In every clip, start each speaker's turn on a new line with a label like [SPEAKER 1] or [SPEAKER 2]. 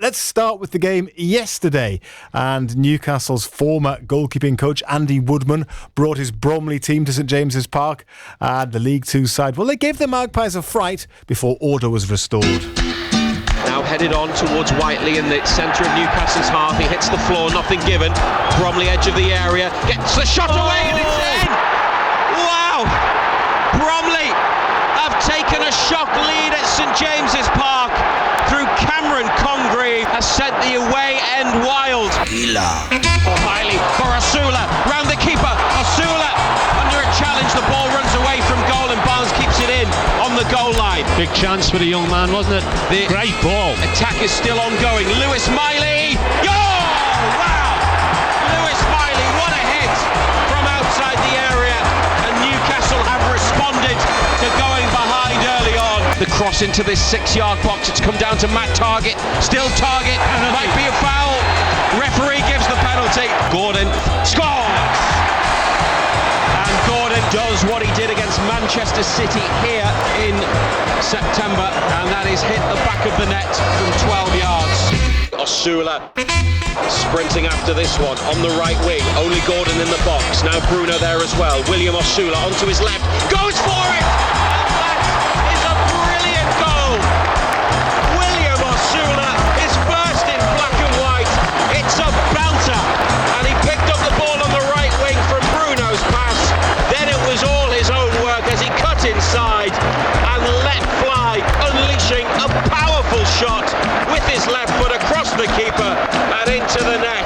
[SPEAKER 1] let's start with the game yesterday. And Newcastle's former goalkeeping coach, Andy Woodman, brought his Bromley team to St James's Park. The League Two side, well, they gave the Magpies a fright before order was restored.
[SPEAKER 2] Now headed on towards Whiteley in the centre of Newcastle's half. He hits the floor, nothing given. Bromley edge of the area, gets the shot away and it's in! Wow! Bromley have taken a shock lead at St James's Park through Cameron Congreve, has sent the away end wild. O'Reilly for Osula, round the keeper. Osula under a challenge, the ball runs away from goal and Barnes keeps it in on the goal line.
[SPEAKER 3] Big chance for the young man, wasn't it? The great ball.
[SPEAKER 2] Attack is still ongoing. Lewis Miley. Oh, wow! Lewis Miley, what a hit from outside the area. And Newcastle have responded to going behind early on. The cross into this 6-yard box. It's come down to Matt Target. Still Target. Might be a foul. Referee gives the penalty. Gordon scores. And Gordon does what he did against Manchester City here in September, and that is hit the back of the net from 12 yards. Osula sprinting after this one on the right wing. Only Gordon in the box. Now Bruno there as well. William Osula onto his left. Goes for it! And that is a brilliant goal. William Osula is first in black and white. It's a belter. And he picked up the ball on the right wing from Bruno's pass. Then it was all his own work as he cut inside and let fly, unleashing a powerful shot with his left foot across the keeper and into the net.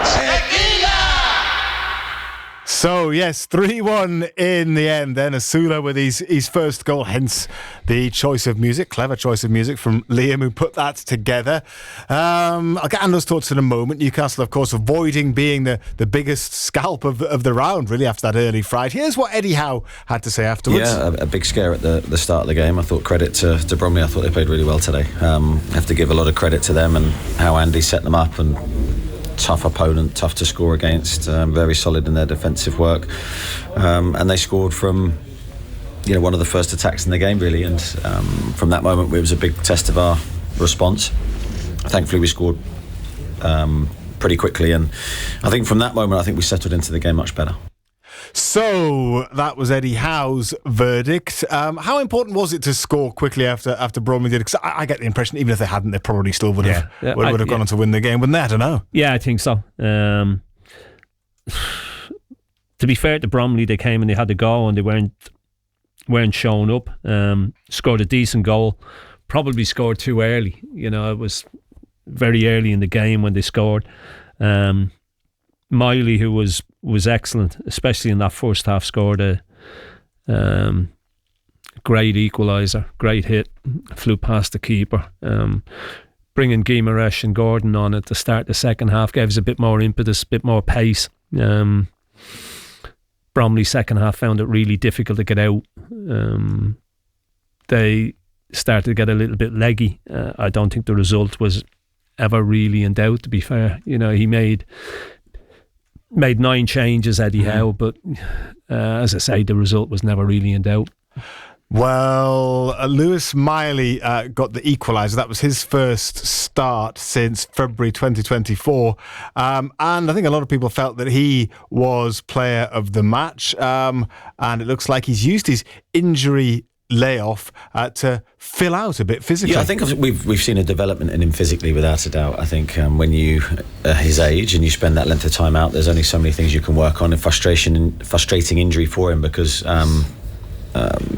[SPEAKER 1] So, yes, 3-1 in the end. Then Osula with his first goal, hence the choice of music, clever choice of music from Liam, who put that together. I'll get Ando's thoughts in a moment. Newcastle, of course, avoiding being the biggest scalp of the round, really, after that early fright. Here's what Eddie Howe had to say afterwards.
[SPEAKER 4] Yeah, a big scare at the start of the game. I thought credit to Bromley. I thought they played really well today. I have to give a lot of credit to them and how Andy set them up, and tough opponent, tough to score against, very solid in their defensive work, and they scored from one of the first attacks in the game, really, and from that moment it was a big test of our response. Thankfully we scored pretty quickly, and I think from that moment we settled into the game much better.
[SPEAKER 1] So that was Eddie Howe's verdict. How important was it to score quickly after Bromley did? Because I get the impression even if they hadn't, they probably still would have gone on to win the game, wouldn't they? I don't know.
[SPEAKER 3] Yeah, I think so. To be fair to Bromley, they came and they had to go and they weren't showing up. Scored a decent goal. Probably scored too early. It was very early in the game when they scored. Miley, who was excellent, especially in that first half, scored a great equaliser, great hit, flew past the keeper. Bringing Guimaraes and Gordon on at the start of the second half gave us a bit more impetus, a bit more pace. Bromley second half found it really difficult to get out. They started to get a little bit leggy. I don't think the result was ever really in doubt, to be fair. He made 9 changes, Eddie Howe, but as I say, the result was never really in doubt.
[SPEAKER 1] Well, Lewis Miley got the equaliser. That was his first start since February 2024. And I think a lot of people felt that he was player of the match. And it looks like he's used his injury layoff to fill out a bit physically.
[SPEAKER 4] Yeah, I think we've seen a development in him physically, without a doubt. I think when you his age and you spend that length of time out, there's only so many things you can work on. And frustrating injury for him, because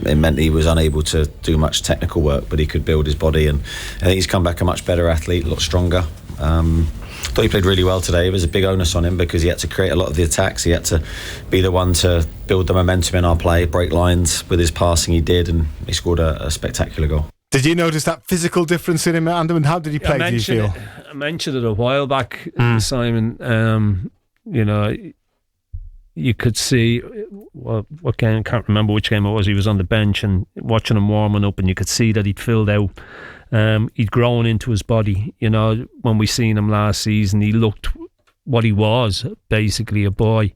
[SPEAKER 4] it meant he was unable to do much technical work, but he could build his body, and I think he's come back a much better athlete, a lot stronger. Thought he played really well today. It was a big onus on him because he had to create a lot of the attacks. He had to be the one to build the momentum in our play, break lines with his passing. He did, and he scored a spectacular goal.
[SPEAKER 1] Did you notice that physical difference in him, Andrew? And how did he play, do you feel?
[SPEAKER 3] I mentioned it a while back, Simon. You could see what game, can't remember which game it was. He was on the bench and watching him warming up, and you could see that he'd filled out. He'd grown into his body. When we seen him last season, he looked what he was, basically a boy.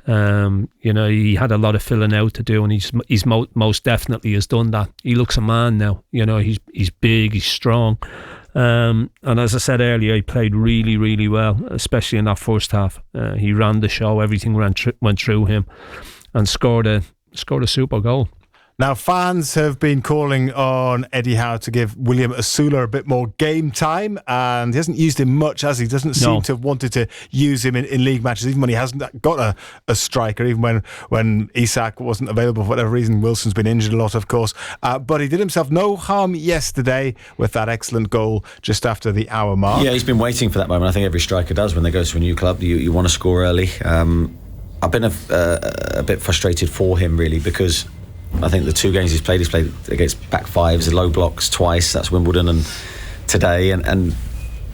[SPEAKER 3] He had a lot of filling out to do, and he's most definitely has done that. He looks a man now. He's big, he's strong. And as I said earlier, he played really, really well, especially in that first half. He ran the show, everything went through him, and scored a super goal.
[SPEAKER 1] Now, fans have been calling on Eddie Howe to give William Osula a bit more game time, and he hasn't used him much, has he? Doesn't seem to have wanted to use him in league matches, even when he hasn't got a striker, even when Isak wasn't available for whatever reason. Wilson's been injured a lot, of course. But he did himself no harm yesterday with that excellent goal just after the hour mark.
[SPEAKER 4] Yeah, he's been waiting for that moment. I think every striker does when they go to a new club. You want to score early. I've been a bit frustrated for him, really, because I think the 2 games he's played against back fives, low blocks twice. That's Wimbledon and today, and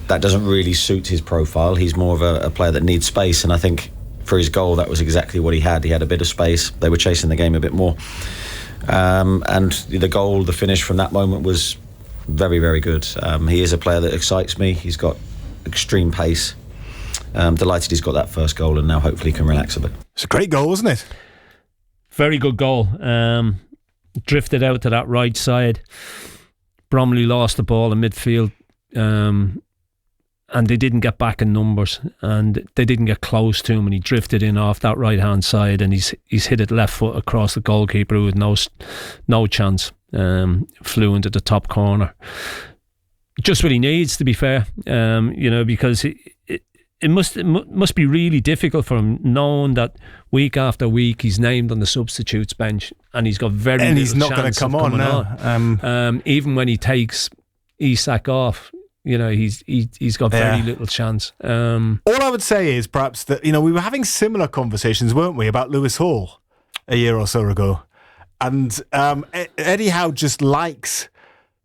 [SPEAKER 4] that doesn't really suit his profile. He's more of a player that needs space, and I think for his goal, that was exactly what he had. He had a bit of space. They were chasing the game a bit more, and the finish from that moment was very, very good. He is a player that excites me. He's got extreme pace. Delighted he's got that first goal, and now hopefully he can relax a bit.
[SPEAKER 1] It's a great goal, wasn't it?
[SPEAKER 3] Very good goal. Drifted out to that right side. Bromley lost the ball in midfield, and they didn't get back in numbers, and they didn't get close to him, and he drifted in off that right hand side, and he's hit it left foot across the goalkeeper who had no chance. Flew into the top corner. Just what he needs, to be fair, because it must be really difficult for him, knowing that week after week he's named on the substitutes bench and he's got very little
[SPEAKER 1] he's not
[SPEAKER 3] chance
[SPEAKER 1] going to come on now.
[SPEAKER 3] Even when he takes Isak off, he's got very little chance.
[SPEAKER 1] All I would say is perhaps that we were having similar conversations, weren't we, about Lewis Hall a year or so ago, and Eddie Howe just likes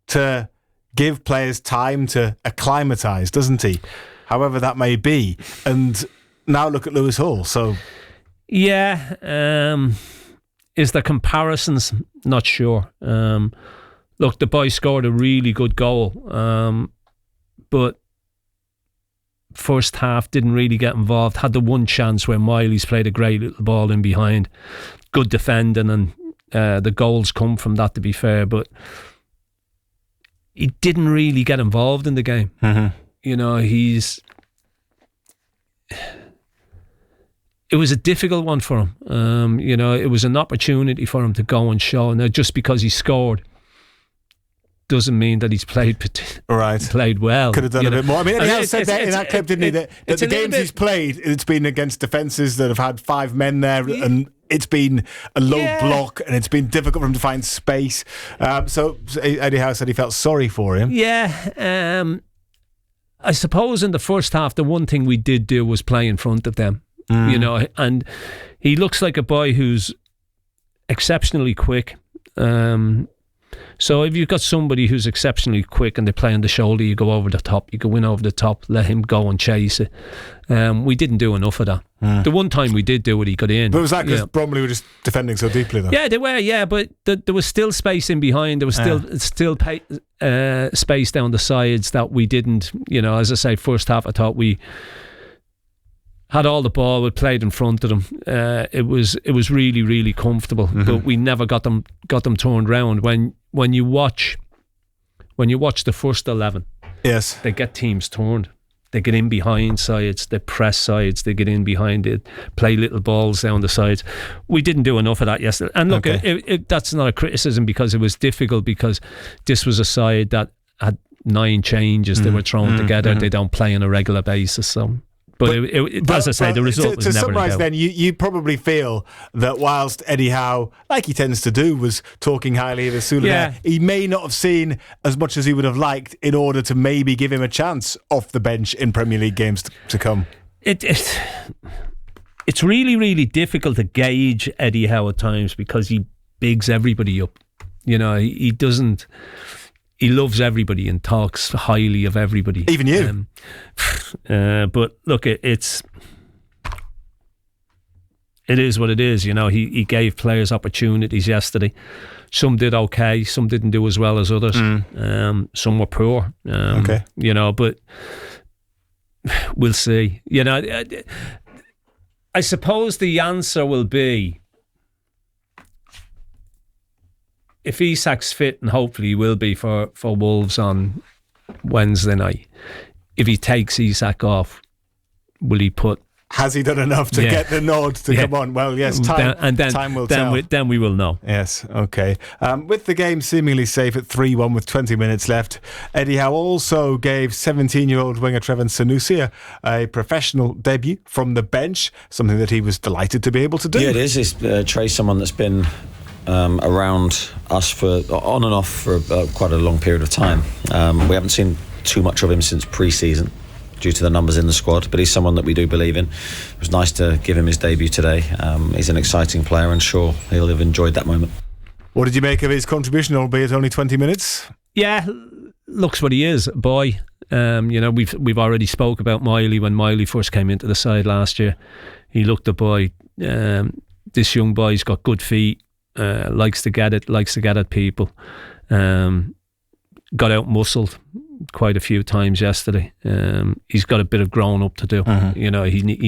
[SPEAKER 1] to give players time to acclimatise, doesn't he? However that may be. And now look at Lewis Hall. So
[SPEAKER 3] yeah, is there comparisons? Not sure. Look, the boy scored a really good goal, but first half didn't really get involved. Had the one chance where Miley's played a great little ball in behind. Good defending, and the goals come from that, to be fair, but he didn't really get involved in the game.
[SPEAKER 1] Mm-hmm.
[SPEAKER 3] It was a difficult one for him. It was an opportunity for him to go and show. Now, just because he scored doesn't mean that he's played well.
[SPEAKER 1] Could have done a bit more. I mean, he said that in that clip, didn't he? That the games he's played, it's been against defences that have had 5 men there, and it's been a low block, and it's been difficult for him to find space. So Eddie Howe said he felt sorry for him.
[SPEAKER 3] Yeah. I suppose in the first half, the one thing we did do was play in front of them, and he looks like a boy who's exceptionally quick. So if you've got somebody who's exceptionally quick and they play on the shoulder, you go over the top, you go in over the top, let him go and chase it. We didn't do enough of that. The one time we did do it, he got in.
[SPEAKER 1] But was that because Bromley were just defending so deeply, though?
[SPEAKER 3] Yeah, they were, but there was still space in behind. There was still space down the sides that we didn't, as I say, first half I thought we had all the ball, we played in front of them. It was really, really comfortable, but we never got them turned round. When you watch the first 11,
[SPEAKER 1] yes,
[SPEAKER 3] they get teams turned. They get in behind sides, they press sides, they get in behind it, play little balls down the sides. We didn't do enough of that yesterday. And look, that's not a criticism, because it was difficult, because this was a side that had 9 changes they were thrown together. They don't play on a regular basis, so. But as I say, the result was never in doubt. To summarise then,
[SPEAKER 1] you probably feel that whilst Eddie Howe, like he tends to do, was talking highly of Osula, he may not have seen as much as he would have liked in order to maybe give him a chance off the bench in Premier League games to come. It's
[SPEAKER 3] really, really difficult to gauge Eddie Howe at times, because he bigs everybody up. He doesn't... He loves everybody and talks highly of everybody.
[SPEAKER 1] Even you.
[SPEAKER 3] But look, it is what it is. He gave players opportunities yesterday. Some did okay, some didn't do as well as others. Some were poor. But we'll see. I suppose the answer will be, if Isak's fit, and hopefully he will be for Wolves on Wednesday night. If he takes Isak off, will he put?
[SPEAKER 1] Has he done enough to get the nod to come on? Well, yes, time will tell.
[SPEAKER 3] Then we will know.
[SPEAKER 1] Yes, okay. With the game seemingly safe at 3-1 with 20 minutes left, Eddie Howe also gave 17-year-old winger Trevor Sanusi a professional debut from the bench, something that he was delighted to be able to do.
[SPEAKER 4] Yeah, it is. Trey's someone that's been around us for on and off for quite a long period of time. We haven't seen too much of him since pre-season, due to the numbers in the squad, but he's someone that we do believe in. It was nice to give him his debut today. He's an exciting player, and sure, he'll have enjoyed that moment.
[SPEAKER 1] What did you make of his contribution, albeit only 20 minutes?
[SPEAKER 3] Yeah, looks what he is, a boy. We've already spoke about Miley when Miley first came into the side last year. He looked a boy. This young boy's got good feet, likes to get at people. Got out muscled quite a few times yesterday. He's got a bit of growing up to do. He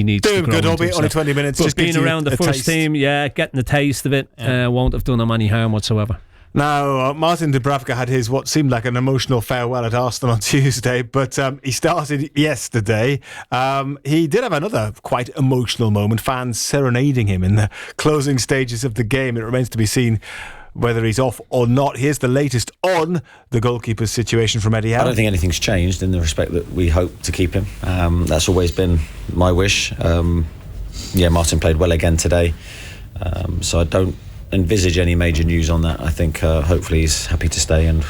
[SPEAKER 3] needs to grow
[SPEAKER 1] good, albeit only 20 minutes.
[SPEAKER 3] But
[SPEAKER 1] just
[SPEAKER 3] being around the first team, getting the taste of it won't have done him any harm whatsoever.
[SPEAKER 1] Now, Martin Dubravka had his what seemed like an emotional farewell at Arsenal on Tuesday, but he started yesterday. He did have another quite emotional moment, fans serenading him in the closing stages of the game. It remains to be seen whether he's off or not. Here's the latest on the goalkeeper's situation from Eddie Howe.
[SPEAKER 4] I don't think anything's changed in the respect that we hope to keep him. That's always been my wish. Martin played well again today, so I don't envisage any major news on that. I think hopefully he's happy to stay, and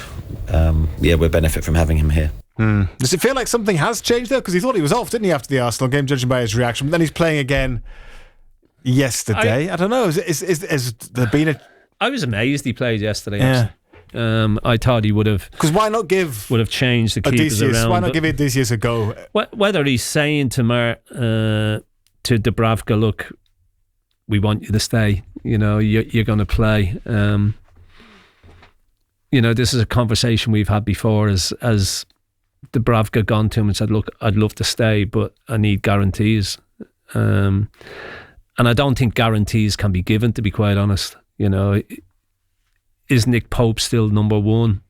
[SPEAKER 4] we'll benefit from having him here.
[SPEAKER 1] Does it feel like something has changed though? Because he thought he was off, didn't he, after the Arsenal game, judging by his reaction? But then he's playing again yesterday. I don't know. Has there been a...
[SPEAKER 3] I was amazed he played yesterday. Yeah. I thought he would have.
[SPEAKER 1] Because why not give?
[SPEAKER 3] Would have changed the keepers around.
[SPEAKER 1] Why not give Odysseus a go?
[SPEAKER 3] Whether he's saying to Dubravka, look, we want you to stay. You're going to play. This is a conversation we've had before. As Dubravka gone to him and said, look, I'd love to stay, but I need guarantees. And I don't think guarantees can be given, to be quite honest. Is Nick Pope still number one?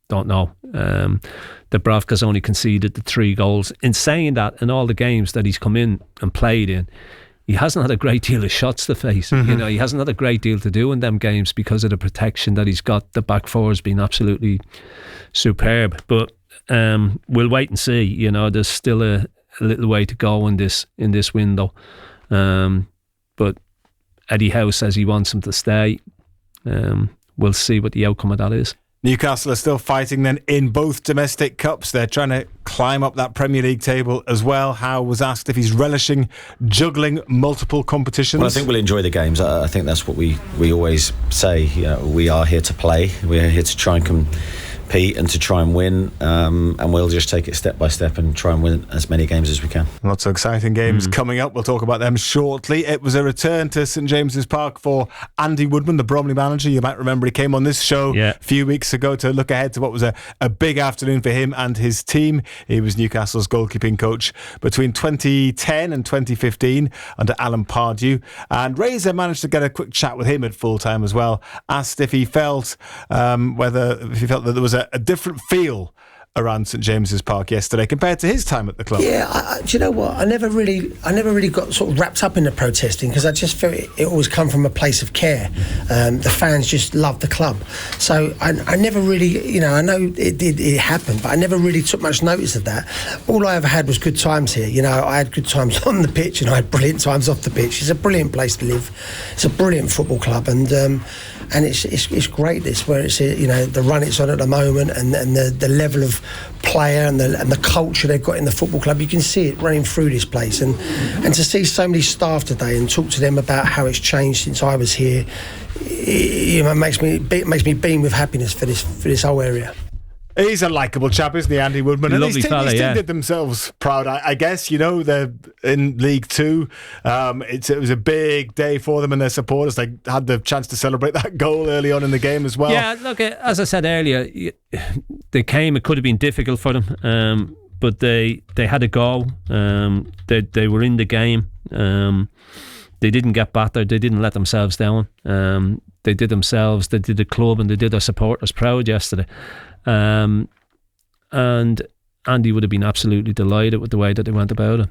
[SPEAKER 3] Don't know. Dubravka's only conceded the 3 goals. In saying that, in all the games that he's come in and played in, he hasn't had a great deal of shots to face. He hasn't had a great deal to do in them games because of the protection that he's got. The back four has been absolutely superb. But we'll wait and see. There's still a little way to go in this window. But Eddie Howe says he wants him to stay. We'll see what the outcome of that is.
[SPEAKER 1] Newcastle are still fighting then in both domestic cups. They're trying to climb up that Premier League table as well. Howe was asked if he's relishing juggling multiple competitions.
[SPEAKER 4] Well, I think we'll enjoy the games. I think that's what we always say. We are here to play. We're here to try and compete and to try and win, and we'll just take it step by step and try and win as many games as we can.
[SPEAKER 1] Lots of exciting games coming up. We'll talk about them shortly. It was a return to St James's Park for Andy Woodman, the Bromley manager. You might remember he came on this show a few weeks ago to look ahead to what was a big afternoon for him and his team. He was Newcastle's goalkeeping coach between 2010 and 2015 under Alan Pardew, and Razor managed to get a quick chat with him at full time as well. Asked if he felt that there was a different feel around St James's Park yesterday compared to his time at the club.
[SPEAKER 5] Yeah, do you know what? I never really got sort of wrapped up in the protesting because I just felt it always come from a place of care. The fans just loved the club, so I never really, I know it happened, but I never really took much notice of that. All I ever had was good times here. I had good times on the pitch and I had brilliant times off the pitch. It's a brilliant place to live. It's a brilliant football club, and it's great. This where it's the run it's on at the moment, and the level of player and the culture they've got in the football club. You can see it running through this place, and to see so many staff today and talk to them about how it's changed since I was here, it makes me beam with happiness for this whole area.
[SPEAKER 1] He's a likeable chap, isn't he, Andy Woodman? And
[SPEAKER 3] Lovely fella,
[SPEAKER 1] his team did themselves proud, I guess. They're in League Two. It was a big day for them and their supporters. They had the chance to celebrate that goal early on in the game as well. Yeah,
[SPEAKER 3] look, as I said earlier, they came. It could have been difficult for them, but they had a go. They were in the game. They didn't get battered. They didn't let themselves down. They did the club, and they did their supporters proud yesterday. and Andy would have been absolutely delighted with the way that they went about it.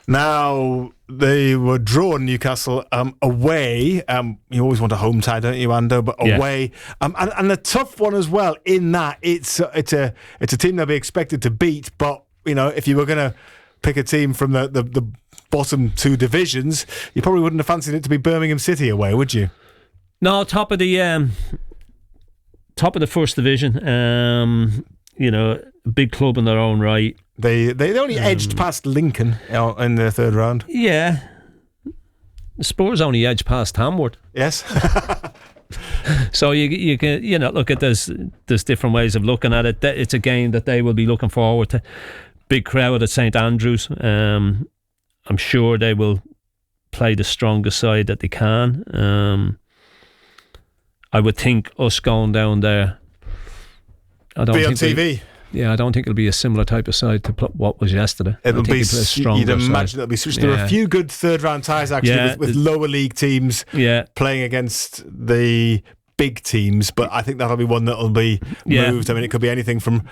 [SPEAKER 1] Now, they were drawn Newcastle away. You always want a home tie, don't you, Ando? But away. And a tough one as well, in that it's a team they'll be expected to beat. But, if you were going to pick a team from the bottom two divisions, you probably wouldn't have fancied it to be Birmingham City away, would you?
[SPEAKER 3] No, top of the first division. A big club in their own right.
[SPEAKER 1] They only edged past Lincoln in the third round.
[SPEAKER 3] Yeah. The Spurs only edged past Hamworth.
[SPEAKER 1] Yes.
[SPEAKER 3] So you can look at there's different ways of looking at it. It's a game that they will be looking forward to. Big crowd at St Andrews. I'm sure they will play the strongest side that they can. I would think us going down there.
[SPEAKER 1] Be on TV.
[SPEAKER 3] Yeah, I don't think it'll be a similar type of side to what was yesterday.
[SPEAKER 1] It'll be you'd imagine it'll be switched. There are a few good third round ties actually with lower league teams playing against the big teams, but I think that'll be one that'll be moved. I mean, it could be anything from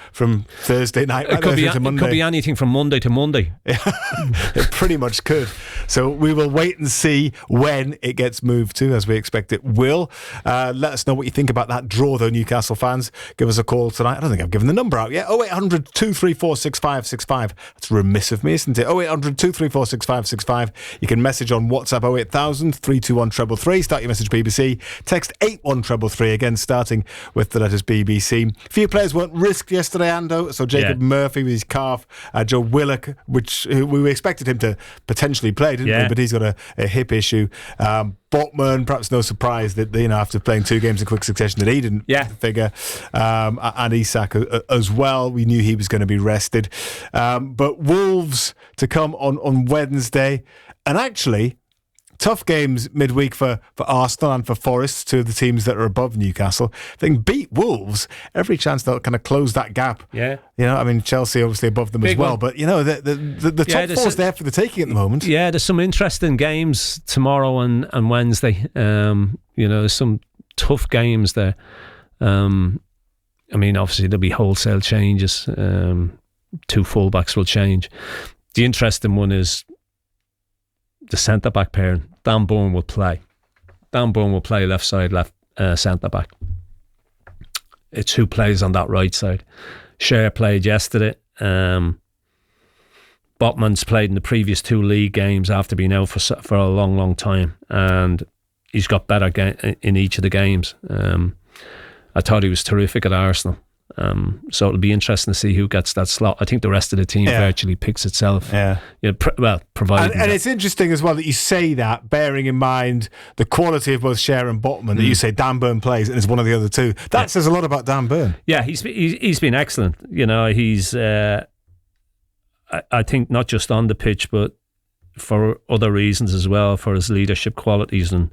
[SPEAKER 1] Thursday night to Monday.
[SPEAKER 3] It could be anything from Monday to Monday.
[SPEAKER 1] It pretty much could. So we will wait and see when it gets moved to, as we expect it will. Let us know what you think about that draw, though, Newcastle fans. Give us a call tonight. I don't think I've given the number out yet. 0800 234 6565. That's remiss of me, isn't it? 0800 234 6565. You can message on WhatsApp 08000 321 333. Start your message BBC. Text 81333, again starting with the letters BBC. Few players weren't risked yesterday, Ando. So Jacob Murphy with his calf, Joe Willock, who we expected him to potentially play, didn't we? But he's got a hip issue. Botman, perhaps no surprise that after playing 2 games in quick succession that he didn't figure, and Isak as well. We knew he was going to be rested. But Wolves to come on Wednesday, and actually tough games midweek for Arsenal and for Forest, two of the teams that are above Newcastle. If they can beat Wolves, every chance they'll kind of close that gap. Yeah. I mean, Chelsea obviously above them as well, but the top four's there for the taking at the moment. Yeah, there's some interesting games tomorrow and Wednesday. There's some tough games there. I mean, obviously there'll be wholesale changes. 2 fullbacks will change. The interesting one is the centre-back pairing. Dan Burn will play. Dan Burn will play left side, left centre-back. It's who plays on that right side. Cher played yesterday. Botman's played in the previous 2 league games after being out for a long, long time, and he's got better in each of the games. I thought he was terrific at Arsenal. So it'll be interesting to see who gets that slot. I think the rest of the team virtually picks itself. Provided. And it's interesting as well that you say that, bearing in mind the quality of both Cher and Botman, that you say Dan Burn plays and is one of the other two. That says a lot about Dan Burn. Yeah, he's been excellent. He's I think not just on the pitch, but for other reasons as well, for his leadership qualities, and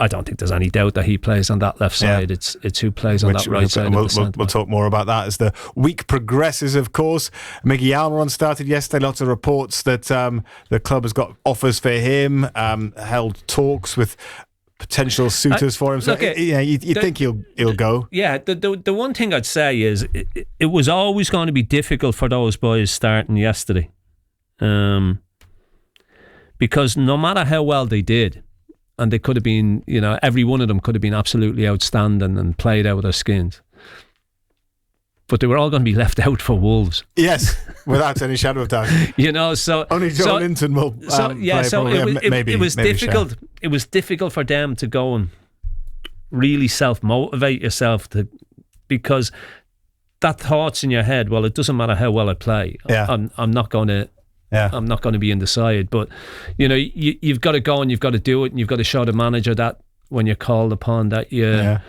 [SPEAKER 1] I don't think there's any doubt that he plays on that left side. It's who plays on that right side. We'll talk more about that as the week progresses, of course. Miggy Almiron started yesterday. Lots of reports that the club has got offers for him, held talks with potential suitors for him. So you think he'll go. Yeah, the one thing I'd say is it was always going to be difficult for those boys starting yesterday. Because no matter how well they did, and they could have been, every one of them could have been absolutely outstanding and played out of their skins, but they were all going to be left out for Wolves. Yes, without any shadow of doubt. So only Joe Linton will. Maybe it was difficult. It was difficult for them to go and really self-motivate yourself because that thought's in your head. Well, it doesn't matter how well I play. I'm not going to. I'm not going to be in the side, but you've got to go and you've got to do it, and you've got to show the manager that when you're called upon that you're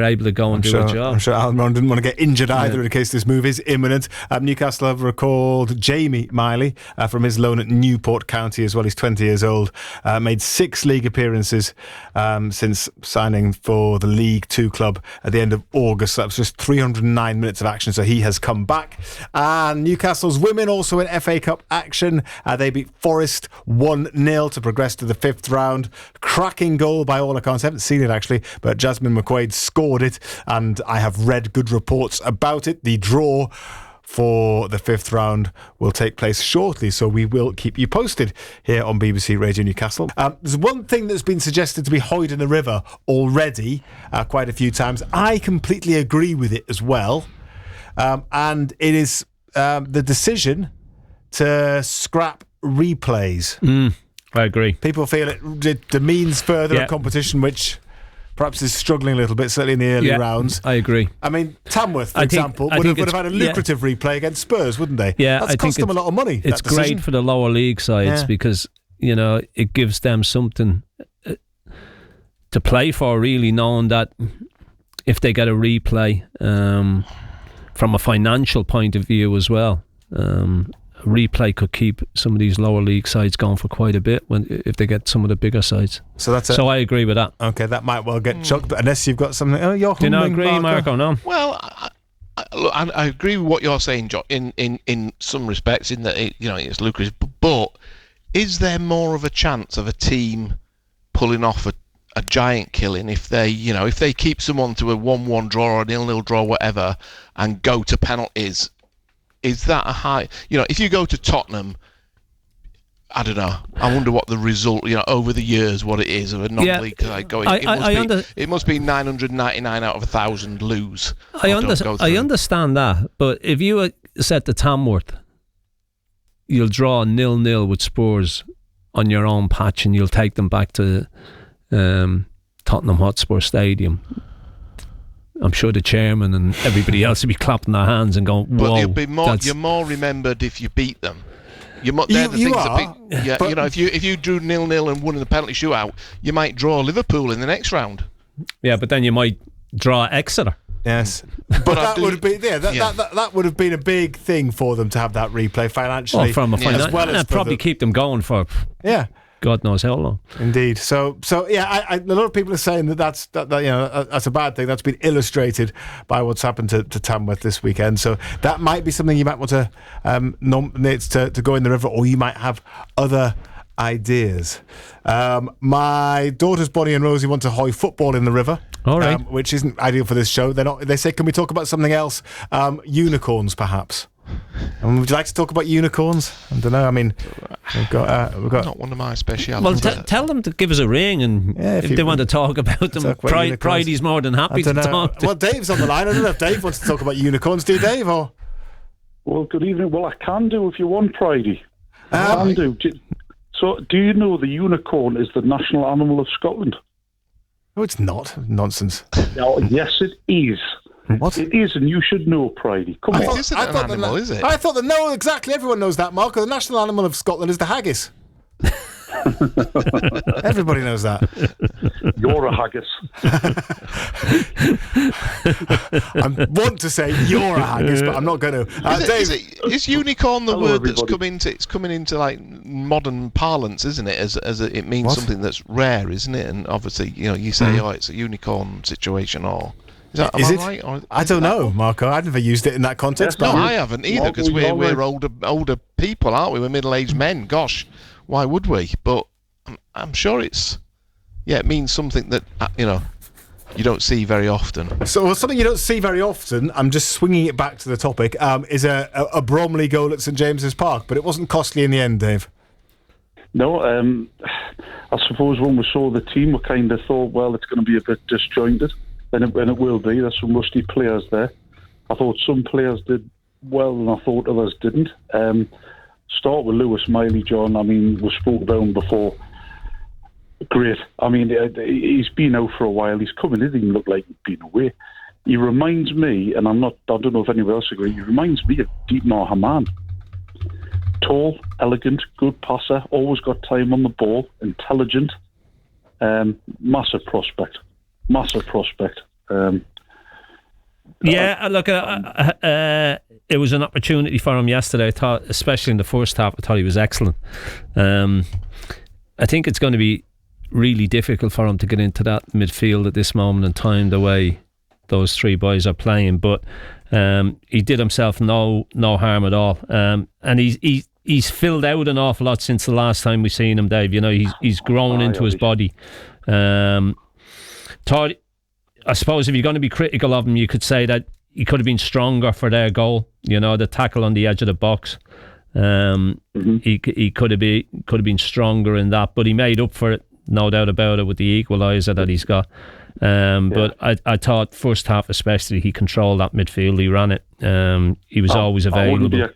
[SPEAKER 1] able to go and do a job. I'm sure Almiron didn't want to get injured either in case this move is imminent. Newcastle have recalled Jamie Miley from his loan at Newport County as well. He's 20 years old, made 6 league appearances since signing for the League 2 club at the end of August. That was just 309 minutes of action, so he has come back. And Newcastle's women also in FA Cup action. They beat Forest 1-0 to progress to the 5th round. Cracking goal by all accounts. I haven't seen it actually, but Jasmine Stephen McQuaid scored it, and I have read good reports about it. The draw for the 5th round will take place shortly, so we will keep you posted here on BBC Radio Newcastle. There's one thing that's been suggested to be Hoyd in the River already quite a few times. I completely agree with it as well, and it is the decision to scrap replays.
[SPEAKER 3] I agree.
[SPEAKER 1] People feel it demeans further a competition which perhaps is struggling a little bit, certainly in the early rounds.
[SPEAKER 3] I agree.
[SPEAKER 1] I mean, Tamworth, for example, would have had a lucrative replay against Spurs, wouldn't they?
[SPEAKER 3] Yeah,
[SPEAKER 1] that's cost them a lot of money.
[SPEAKER 3] It's great for the lower league sides because, you know, it gives them something to play for, really, knowing that if they get a replay, from a financial point of view as well, a replay could keep some of these lower league sides going for quite a bit if they get some of the bigger sides. So I agree with that.
[SPEAKER 1] Okay, that might well get chucked, but unless you've got something. Oh, you're
[SPEAKER 3] do you not agree, Marco? No.
[SPEAKER 6] Well, I agree with what you're saying, John. In some respects, in that it's lucrative, but is there more of a chance of a team pulling off a giant killing if they keep someone to a 1-1 draw or a 0-0 draw, whatever, and go to penalties? Is that a high? If you go to Tottenham, I don't know. I wonder what the result, over the years, what it is of a non-league side going. It must be 999 out of 1,000 lose.
[SPEAKER 3] I understand that, but if you said to Tamworth, you'll draw 0-0 with Spurs on your own patch, and you'll take them back to Tottenham Hotspur Stadium, I'm sure the chairman and everybody else would be clapping their hands and going, "Whoa!"
[SPEAKER 6] But you're more remembered if you beat them. If you drew 0-0 and won in the penalty shootout, you might draw Liverpool in the next round.
[SPEAKER 3] Yeah, but then you might draw Exeter.
[SPEAKER 1] Yes, but that would be that would have been a big thing for them to have that replay financially.
[SPEAKER 3] As well as probably keep them going for God knows how long.
[SPEAKER 1] Indeed. So a lot of people are saying that's a bad thing. That's been illustrated by what's happened to Tamworth this weekend. So that might be something you might want to nominate to go in the river, or you might have other ideas. My daughters Bonnie and Rosie want to hoy football in the river.
[SPEAKER 3] All right.
[SPEAKER 1] Which isn't ideal for this show. They say, can we talk about something else? Unicorns, perhaps. Would you like to talk about unicorns? I don't know. I mean, we've got
[SPEAKER 6] not one of my specialities.
[SPEAKER 3] Well, tell them to give us a ring, and if they want to talk about them, Pridey's more than happy to talk to.
[SPEAKER 1] Well, Dave's on the line. I don't know if Dave wants to talk about unicorns. Do you, Dave? Or?
[SPEAKER 7] Well, good evening. Well, I can do if you want, Pridey. I can do. So, do you know the unicorn is the national animal of Scotland?
[SPEAKER 1] No, it's not. Nonsense.
[SPEAKER 7] No, yes, it is.
[SPEAKER 1] What?
[SPEAKER 7] It is, and you should know, Pridey. Come on.
[SPEAKER 6] It isn't an animal, is it?
[SPEAKER 1] I thought that, no, exactly. Everyone knows that, Mark. The national animal of Scotland is the haggis. Everybody knows that.
[SPEAKER 7] You're a haggis.
[SPEAKER 1] I want to say you're a haggis, but I'm not going to. Dave,
[SPEAKER 6] is unicorn the word that's coming into like modern parlance, isn't it? As it means something that's rare, isn't it? And obviously, you say, it's a unicorn situation, or. Is it? Right? Or I
[SPEAKER 1] don't know, Marco. I've never used it in that context.
[SPEAKER 6] No, I haven't either, because we're older people, aren't we? We're middle-aged men. Gosh, why would we? But I'm sure it means something that you don't see very often. So
[SPEAKER 1] something you don't see very often, I'm just swinging it back to the topic, is a Bromley goal at St James's Park, but it wasn't costly in the end, Dave.
[SPEAKER 7] No, I suppose when we saw the team, we kind of thought, well, it's going to be a bit disjointed. And it will be. There's some rusty players there. I thought some players did well, and I thought others didn't. Start with Lewis Miley, John. I mean, we spoke about him before. Great. I mean, he's been out for a while. He's coming in. He didn't look like he'd been away. He reminds me, and I don't know if anyone else agrees, he reminds me of Dietmar Hamann. Tall, elegant, good passer, always got time on the ball, intelligent, massive prospect. Massive prospect.
[SPEAKER 3] Look, it was an opportunity for him yesterday. I thought, especially in the first half, I thought he was excellent. I think it's going to be really difficult for him to get into that midfield at this moment in time, the way those three boys are playing. But he did himself no harm at all. And he's filled out an awful lot since the last time we seen him, Dave. He's grown into his body. I suppose if you're going to be critical of him, you could say that he could have been stronger for their goal. The tackle on the edge of the box. He could have been stronger in that, but he made up for it, no doubt about it, with the equaliser that he's got. But I thought first half especially, he controlled that midfield. He ran it. He was always available.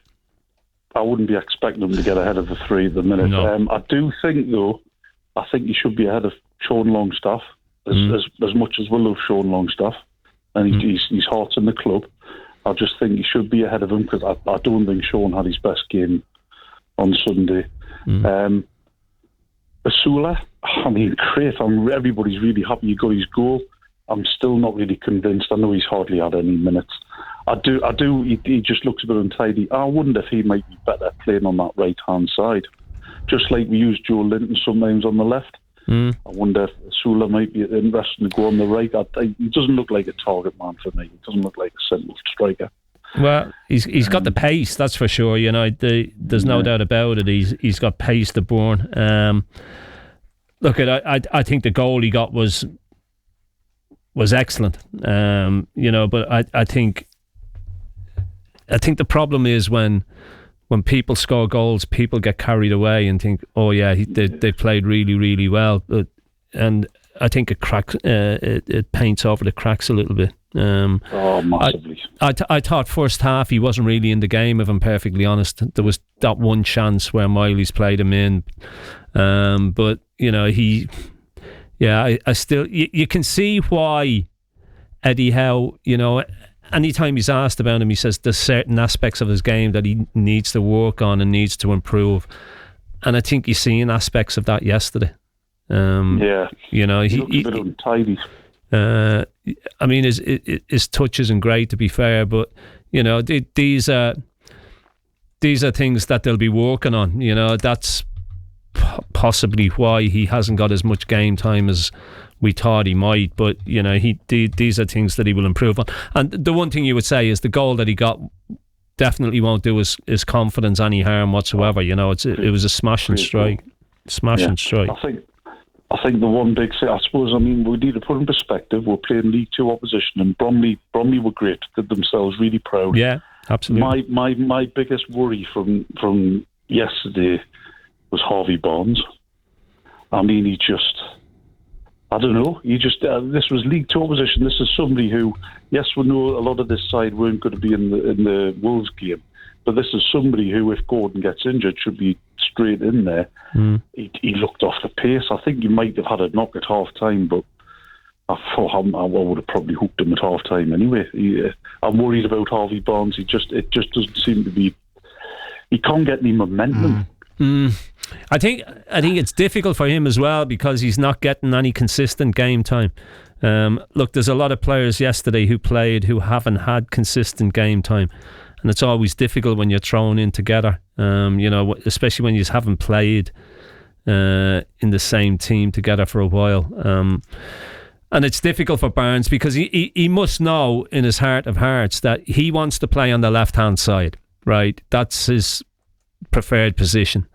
[SPEAKER 7] I wouldn't be expecting him to get ahead of the 3 at the minute.
[SPEAKER 3] No.
[SPEAKER 7] I do think, though, he should be ahead of Sean Longstaff, as much as we love Sean Longstaff, and he's hot in the club. I just think he should be ahead of him, because I don't think Sean had his best game on Sunday. Asula, great. Everybody's really happy he got his goal. I'm still not really convinced. I know he's hardly had any minutes. I do. He just looks a bit untidy. I wonder if he might be better playing on that right-hand side, just like we use Joe Linton sometimes on the left. I wonder if Asula might be interested to go on the right. He doesn't look like a target man for me. He doesn't look like a central striker.
[SPEAKER 3] Well, he's got the pace, that's for sure. There's no doubt about it. He's got pace to burn. Look, I think the goal he got was excellent. But I think the problem is when people score goals, people get carried away and think, oh yeah, they played really, really well. And I think it paints over the cracks a little bit.
[SPEAKER 7] Massively.
[SPEAKER 3] I thought first half he wasn't really in the game, if I'm perfectly honest. There was that one chance where Miley's played him in, but I still you can see why Eddie Howe, anytime he's asked about him, he says there's certain aspects of his game that he needs to work on and needs to improve, and I think you're seeing aspects of that yesterday.
[SPEAKER 7] He looks a bit untidy.
[SPEAKER 3] His touch isn't great, to be fair, but these are things that they'll be working on. That's possibly why he hasn't got as much game time as we thought he might. But these are things that he will improve on. And the one thing you would say is the goal that he got definitely won't do his confidence any harm whatsoever. It was a smashing strike. Strike.
[SPEAKER 7] I think the one big thing, I suppose, we need to put in perspective, we're playing League 2 opposition, and Bromley were great, did themselves really proud.
[SPEAKER 3] Yeah, absolutely.
[SPEAKER 7] My biggest worry from yesterday was Harvey Barnes. This was League 2 opposition. This is somebody who, yes, we know a lot of this side weren't going to be in the Wolves game, but this is somebody who, if Gordon gets injured, should be straight in there. He looked off the pace. I think he might have had a knock at half time, but I would have probably hooked him at half time anyway. I'm worried about Harvey Barnes. It just doesn't seem to be. He can't get any momentum.
[SPEAKER 3] I think it's difficult for him as well because he's not getting any consistent game time. Look, there's a lot of players yesterday who haven't had consistent game time, and it's always difficult when you're thrown in together. Especially when you haven't played in the same team together for a while. And it's difficult for Barnes because he must know in his heart of hearts that he wants to play on the left-hand side, right? That's his preferred position.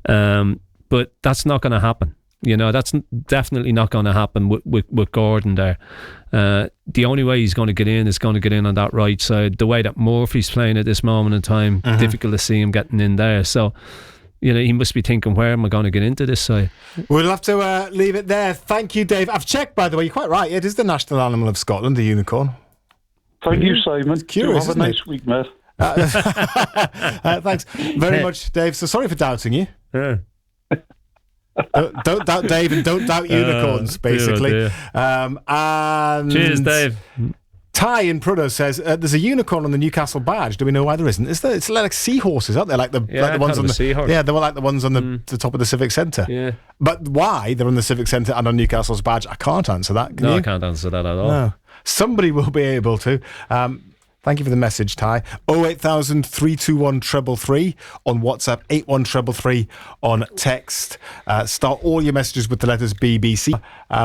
[SPEAKER 3] But that's not going to happen. That's definitely not going to happen with Gordon there. The only way he's going to get in is going to get in on that right side. The way that Murphy's playing at this moment in time, difficult to see him getting in there. So, he must be thinking, where am I going to get into this side?
[SPEAKER 1] We'll have to leave it there. Thank you, Dave. I've checked, by the way, you're quite right. It is the national animal of Scotland, the unicorn.
[SPEAKER 7] Thank you, Simon.
[SPEAKER 1] It's curious,
[SPEAKER 7] have a nice week, mate.
[SPEAKER 1] Thanks very much, Dave. So sorry for doubting you.
[SPEAKER 3] Yeah.
[SPEAKER 1] Don't doubt Dave and don't doubt unicorns, basically. And
[SPEAKER 3] cheers, Dave.
[SPEAKER 1] Ty in Prudhoe says there's a unicorn on the Newcastle badge. Do we know why there isn't? It's like seahorses, aren't they? Like the ones on the
[SPEAKER 3] seahorse.
[SPEAKER 1] Yeah, they were like the ones on the top of the Civic Centre.
[SPEAKER 3] Yeah.
[SPEAKER 1] But why they're on the Civic Centre and on Newcastle's badge, I can't answer that. Can you?
[SPEAKER 3] I can't answer that at all.
[SPEAKER 1] No. Somebody will be able to. Thank you for the message, Ty. 08000 321 333 on WhatsApp, 81333 on text. Start all your messages with the letters BBC.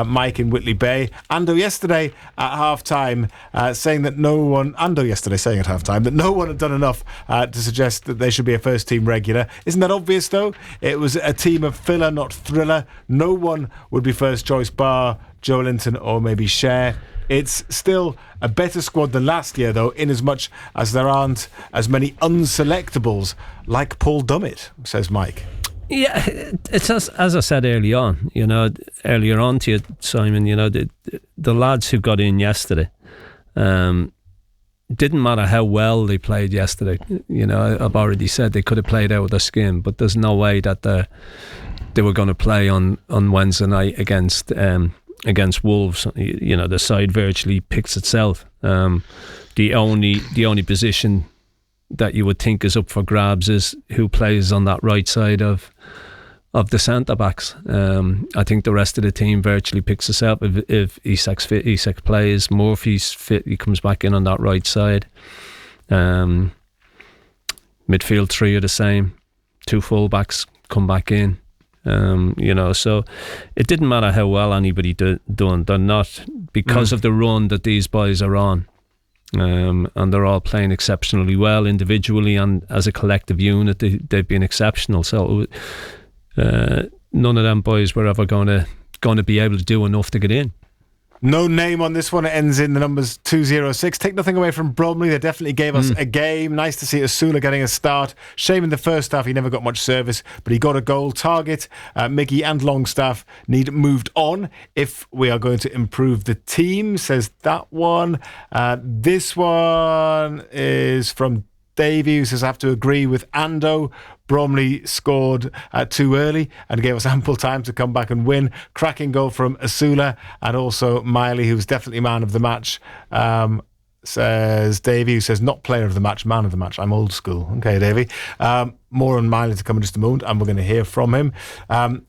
[SPEAKER 1] Mike in Whitley Bay. Ando yesterday at half-time saying at half-time that no one had done enough to suggest that they should be a first-team regular. Isn't that obvious, though? It was a team of filler, not thriller. No one would be first choice bar Joe Linton or maybe Cher. It's still a better squad than last year, though, in as much as there aren't as many unselectables like Paul Dummett, says Mike.
[SPEAKER 3] Yeah, it's as I said earlier on to you, Simon, the lads who got in yesterday, didn't matter how well they played yesterday. I've already said they could have played out of their skin, but there's no way that they were going to play on Wednesday night against Wolves. The side virtually picks itself. The only position that you would think is up for grabs is who plays on that right side of the centre backs. I think the rest of the team virtually picks itself. If Isak's fit, Isak plays. Murphy's fit, he comes back in on that right side. Midfield three are the same. Two full-backs come back in. So it didn't matter how well anybody done. They're not, because of the run that these boys are on. And they're all playing exceptionally well individually, and as a collective unit they've been exceptional. So none of them boys were ever going to be able to do enough to get in.
[SPEAKER 1] No name on this one. It ends in the numbers 206. Take nothing away from Bromley. They definitely gave us a game. Nice to see Asula getting a start. Shame in the first half he never got much service, but he got a goal. Target, Miggy and Longstaff need moved on if we are going to improve the team, says that one. This one is from Davey, who says, I have to agree with Ando. Bromley scored too early and gave us ample time to come back and win. Cracking goal from Asula, and also Miley, who's definitely man of the match. Says Davey, who says not player of the match, man of the match. I'm old school. Okay, Davey. More on Miley to come in just a moment, and we're going to hear from him.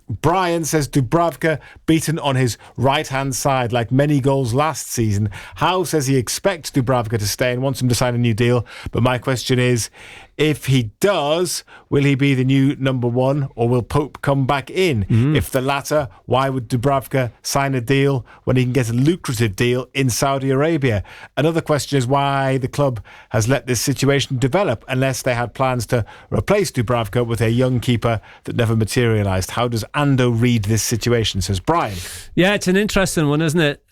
[SPEAKER 1] Brian says Dubravka beaten on his right-hand side like many goals last season. Howe says he expects Dubravka to stay and wants him to sign a new deal. But my question is, if he does, will he be the new number one, or will Pope come back in? If the latter, why would Dubravka sign a deal when he can get a lucrative deal in Saudi Arabia? Another question is why the club has let this situation develop unless they had plans to replace Dubravka with a young keeper that never materialised. How does Ando read this situation, says Brian?
[SPEAKER 3] Yeah, it's an interesting one, isn't it?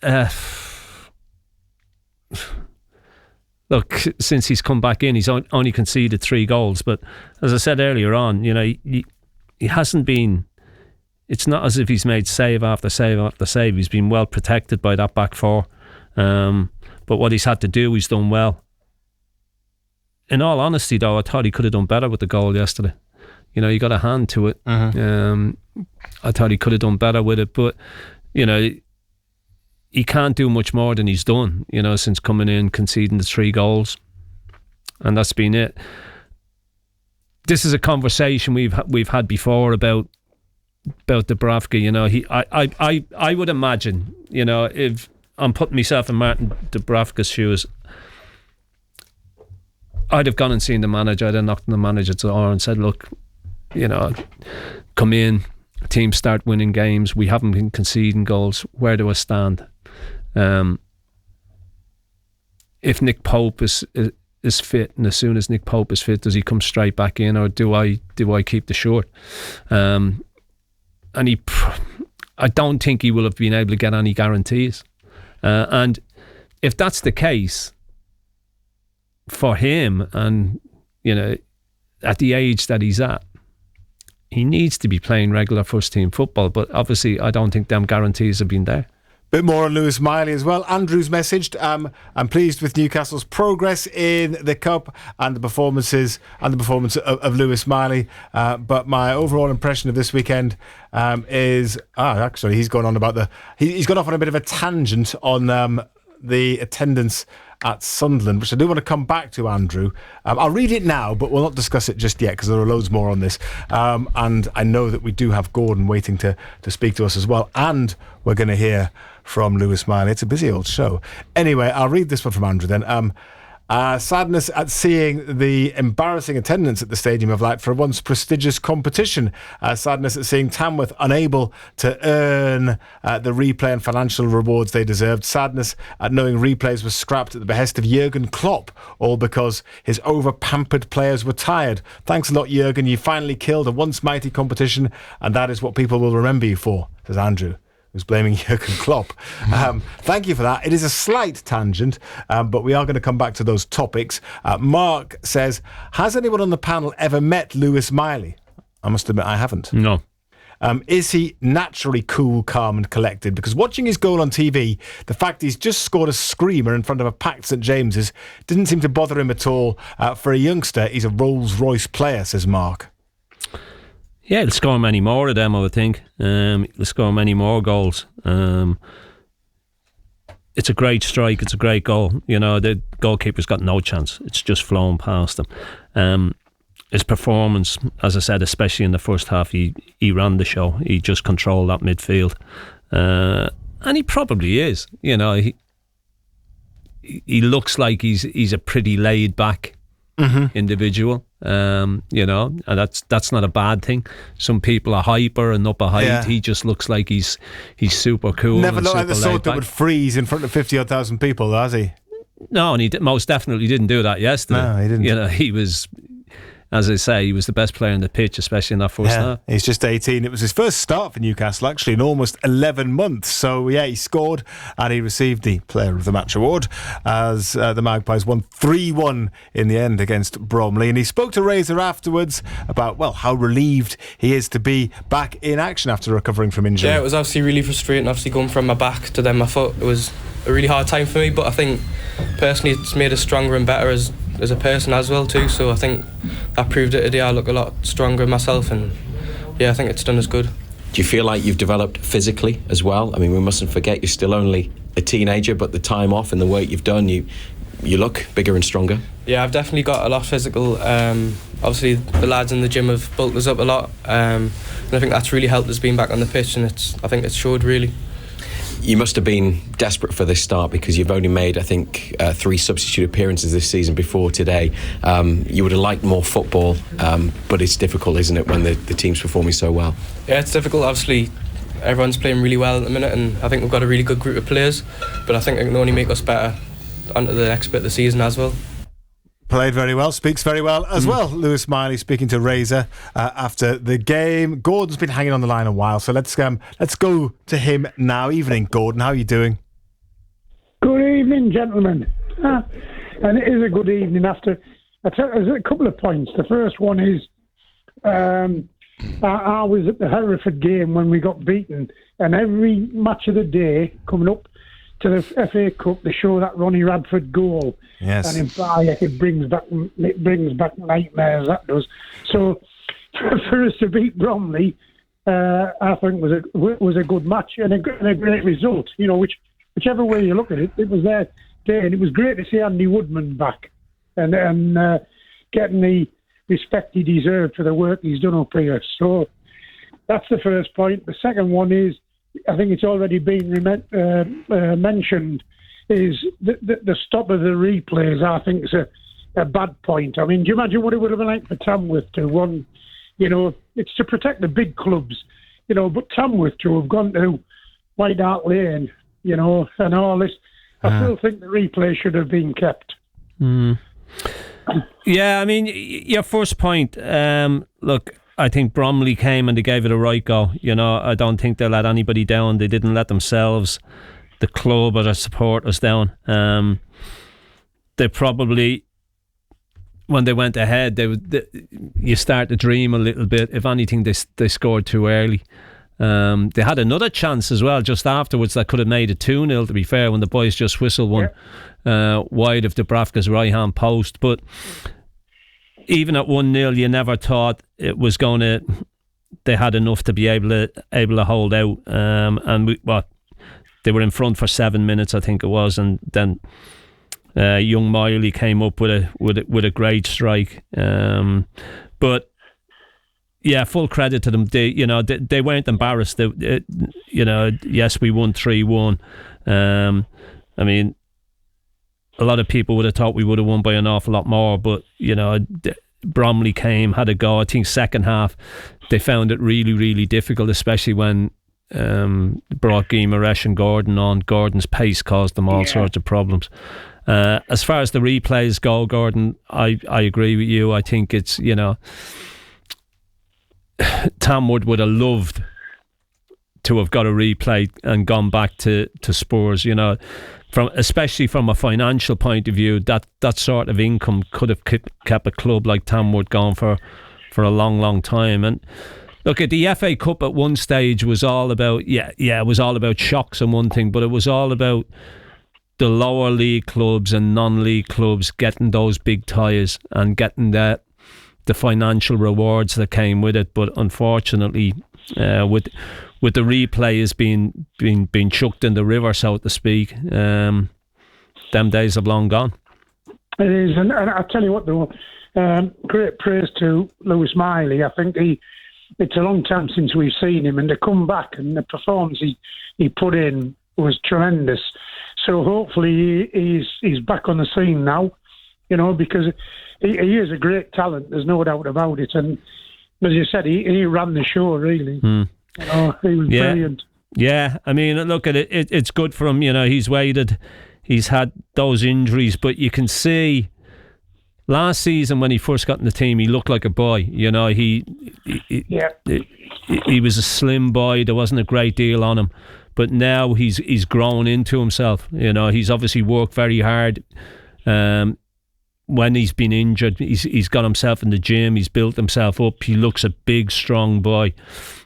[SPEAKER 3] Look, since he's come back in, he's only conceded 3 goals. But as I said earlier on, he hasn't been... It's not as if he's made save after save after save. He's been well protected by that back four. But what he's had to do, he's done well. In all honesty, though, I thought he could have done better with the goal yesterday. He got a hand to it. I thought he could have done better with it. But, he can't do much more than he's done, since coming in, conceding the 3 goals. And that's been it. This is a conversation we've had before about Dubravka. I would imagine, if I'm putting myself in Martin Dubravka's shoes, I'd have gone and seen the manager. I'd have knocked on the manager's door and said, look, come in, teams start winning games, we haven't been conceding goals, where do I stand? If Nick Pope is fit, and as soon as Nick Pope is fit, does he come straight back in, or do I keep the short? And I don't think he will have been able to get any guarantees. And if that's the case for him, and at the age that he's at, he needs to be playing regular first team football. But obviously, I don't think them guarantees have been there.
[SPEAKER 1] Bit more on Lewis Miley as well. Andrew's messaged, I'm pleased with Newcastle's progress in the Cup and the performance of Lewis Miley. But my overall impression of this weekend is... actually, he's gone on about he's gone off on a bit of a tangent on the attendance at Sunderland, which I do want to come back to, Andrew. I'll read it now, but we'll not discuss it just yet because there are loads more on this. And I know that we do have Gordon waiting to speak to us as well. And we're going to hear from Lewis Miley. It's a busy old show. Anyway, I'll read this one from Andrew then. Sadness at seeing the embarrassing attendance at the Stadium of Light for a once prestigious competition. Sadness at seeing Tamworth unable to earn the replay and financial rewards they deserved. Sadness at knowing replays were scrapped at the behest of Jurgen Klopp, all because his over-pampered players were tired. Thanks a lot, Jurgen. You finally killed a once mighty competition, and that is what people will remember you for, says Andrew, who's blaming Jurgen Klopp. Thank you for that. It is a slight tangent, but we are going to come back to those topics. Mark says, has anyone on the panel ever met Lewis Miley? I must admit I haven't.
[SPEAKER 3] No.
[SPEAKER 1] Is he naturally cool, calm and collected? Because watching his goal on TV, the fact he's just scored a screamer in front of a packed St James's didn't seem to bother him at all. For a youngster, he's a Rolls-Royce player, says Mark.
[SPEAKER 3] Yeah, he'll score many more of them, I would think. He'll score many more goals. It's a great strike. It's a great goal. You know, the goalkeeper's got no chance. It's just flown past him. His performance, as I said, especially in the first half, he ran the show. He just controlled that midfield. And he probably is. You know, he looks like he's a pretty laid back individual. You know, and that's not a bad thing. Some people are hyper and up a height.
[SPEAKER 1] Yeah.
[SPEAKER 3] He just looks like he's super cool.
[SPEAKER 1] Never
[SPEAKER 3] and
[SPEAKER 1] looked like the
[SPEAKER 3] super
[SPEAKER 1] sort
[SPEAKER 3] laid
[SPEAKER 1] that
[SPEAKER 3] back.
[SPEAKER 1] would freeze in front of 50,000 people, has he?
[SPEAKER 3] No, and he most definitely didn't do that yesterday.
[SPEAKER 1] No, he didn't.
[SPEAKER 3] You know, he was, as I say, he was the best player on the pitch, especially in that first half.
[SPEAKER 1] He's just 18. It was his first start for Newcastle, actually, in almost 11 months. So, yeah, he scored and he received the Player of the Match award as the Magpies won 3-1 in the end against Bromley. And he spoke to Razor afterwards about, well, how relieved he is to be back in action after recovering from injury.
[SPEAKER 8] Yeah, it was obviously really frustrating, obviously going from my back to then my foot. It was a really hard time for me, but I think personally it's made us stronger and better as a person as well too, so I think that proved it today. I look a lot stronger myself, and yeah, I think it's done us good.
[SPEAKER 9] Do you feel like you've developed physically as well? I mean, we mustn't forget you're still only a teenager, but the time off and the work you've done, you look bigger and stronger.
[SPEAKER 8] Yeah, I've definitely got a lot physical. Obviously the lads in the gym have bulked us up a lot, and I think that's really helped us being back on the pitch, and I think it's showed really.
[SPEAKER 9] You must have been desperate for this start because you've only made, I think, 3 substitute appearances this season before today. You would have liked more football, but it's difficult, isn't it, when the team's performing so well?
[SPEAKER 8] Yeah, it's difficult. Obviously, everyone's playing really well at the minute, and I think we've got a really good group of players, but I think it can only make us better onto the next bit of the season as well.
[SPEAKER 1] Played very well, speaks very well as well. Lewis Miley speaking to Razor after the game. Gordon's been hanging on the line a while, so let's go to him now. Evening, Gordon. How are you doing?
[SPEAKER 10] Good evening, gentlemen. And it is a good evening after. There's a couple of points. The first one is I was at the Hereford game when we got beaten, and every match of the day coming up to the FA Cup, they show that Ronnie Radford goal.
[SPEAKER 1] Yes.
[SPEAKER 10] And it brings back nightmares, that does. So for us to beat Bromley, I think was a good match and a great result. You know, whichever way you look at it, it was their day, and it was great to see Andy Woodman back and getting the respect he deserved for the work he's done up here. So that's the first point. The second one is, I think it's already been mentioned, is the stop of the replays. I think is a bad point. I mean, do you imagine what it would have been like for Tamworth to one? You know, it's to protect the big clubs, you know, but Tamworth to have gone to White Hart Lane, you know, and all this. I still think the replay should have been kept.
[SPEAKER 3] Yeah, I mean, your first point, look, I think Bromley came and they gave it a right go. You know, I don't think they let anybody down. They didn't let themselves, the club or their supporters down. They probably, when they went ahead, you start to dream a little bit. If anything, they scored too early. They had another chance as well just afterwards that could have made it 2-0, to be fair, when the boys just whistled one wide of Dubravka's right hand post. But even at 1-0, you never thought it was going to. They had enough to be able to hold out, and they were in front for 7 minutes, I think it was, and then young Miley came up with a great strike. But yeah, full credit to them. They weren't embarrassed. Yes, we won 3-1. I mean, a lot of people would have thought we would have won by an awful lot more, but Bromley came, had a go. I think second half they found it really, really difficult, especially when brought Guimaraes and Gordon on. Gordon's pace caused them all sorts of problems. As far as the replays go, Gordon, I agree with you. I think it's, Tam Wood would have loved to have got a replay and gone back to Spurs. Especially from a financial point of view, that sort of income could have kept a club like Tamworth going for a long time. And look, at the FA Cup at one stage was all about it was all about shocks and one thing, but it was all about the lower league clubs and non-league clubs getting those big ties and getting the financial rewards that came with it. But unfortunately, with the replays being chucked in the river, so to speak, them days have long gone.
[SPEAKER 10] It is, and I tell you what, though, great praise to Lewis Miley. I think it's a long time since we've seen him, and to come back and the performance he put in was tremendous. So hopefully he's back on the scene now, because he is a great talent. There's no doubt about it. And as you said, he ran the show really. He was brilliant.
[SPEAKER 3] Yeah, I mean, look at it. It's good for him. He's waited. He's had those injuries, but you can see last season when he first got in the team, he looked like a boy. He was a slim boy. There wasn't a great deal on him. But now he's grown into himself. He's obviously worked very hard. When he's been injured, he's got himself in the gym. He's built himself up. He looks a big, strong boy,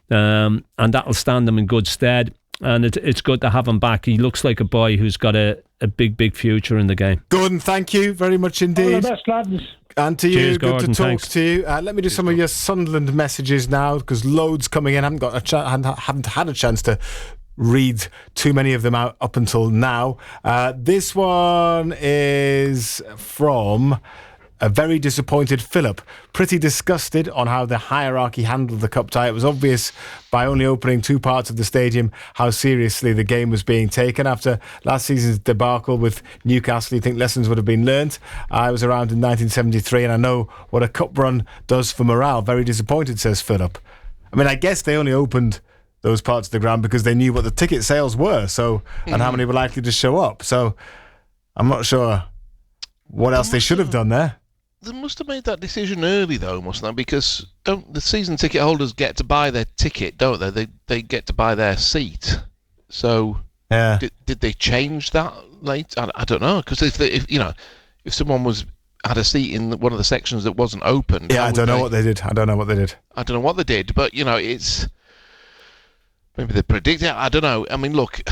[SPEAKER 3] and that'll stand him in good stead. And it's good to have him back. He looks like a boy who's got a big future in the game.
[SPEAKER 1] Gordon, thank you very much indeed.
[SPEAKER 10] All the best, lads.
[SPEAKER 1] And to you,
[SPEAKER 3] cheers,
[SPEAKER 1] good
[SPEAKER 3] Gordon,
[SPEAKER 1] to talk
[SPEAKER 3] thanks.
[SPEAKER 1] to you. Let me do some of your Sunderland messages now, because loads coming in. Haven't had a chance to read too many of them out up until now. This one is from a very disappointed Philip. Pretty disgusted on how the hierarchy handled the cup tie. It was obvious by only opening two parts of the stadium how seriously the game was being taken. After last season's debacle with Newcastle, you think lessons would have been learnt. I was around in 1973 and I know what a cup run does for morale. Very disappointed, says Philip. I mean, I guess they only opened those parts of the ground because they knew what the ticket sales were, and how many were likely to show up. So I'm not sure what else they should have done there.
[SPEAKER 6] They must have made that decision early, though, mustn't they? Because don't the season ticket holders get to buy their ticket, don't they? They get to buy their seat. So
[SPEAKER 1] yeah,
[SPEAKER 6] did they change that late? I don't know, because if someone had a seat in one of the sections that wasn't open,
[SPEAKER 1] I don't know what they did. I don't know what they did, but it's. Maybe they predicted it. I don't know. I mean, look,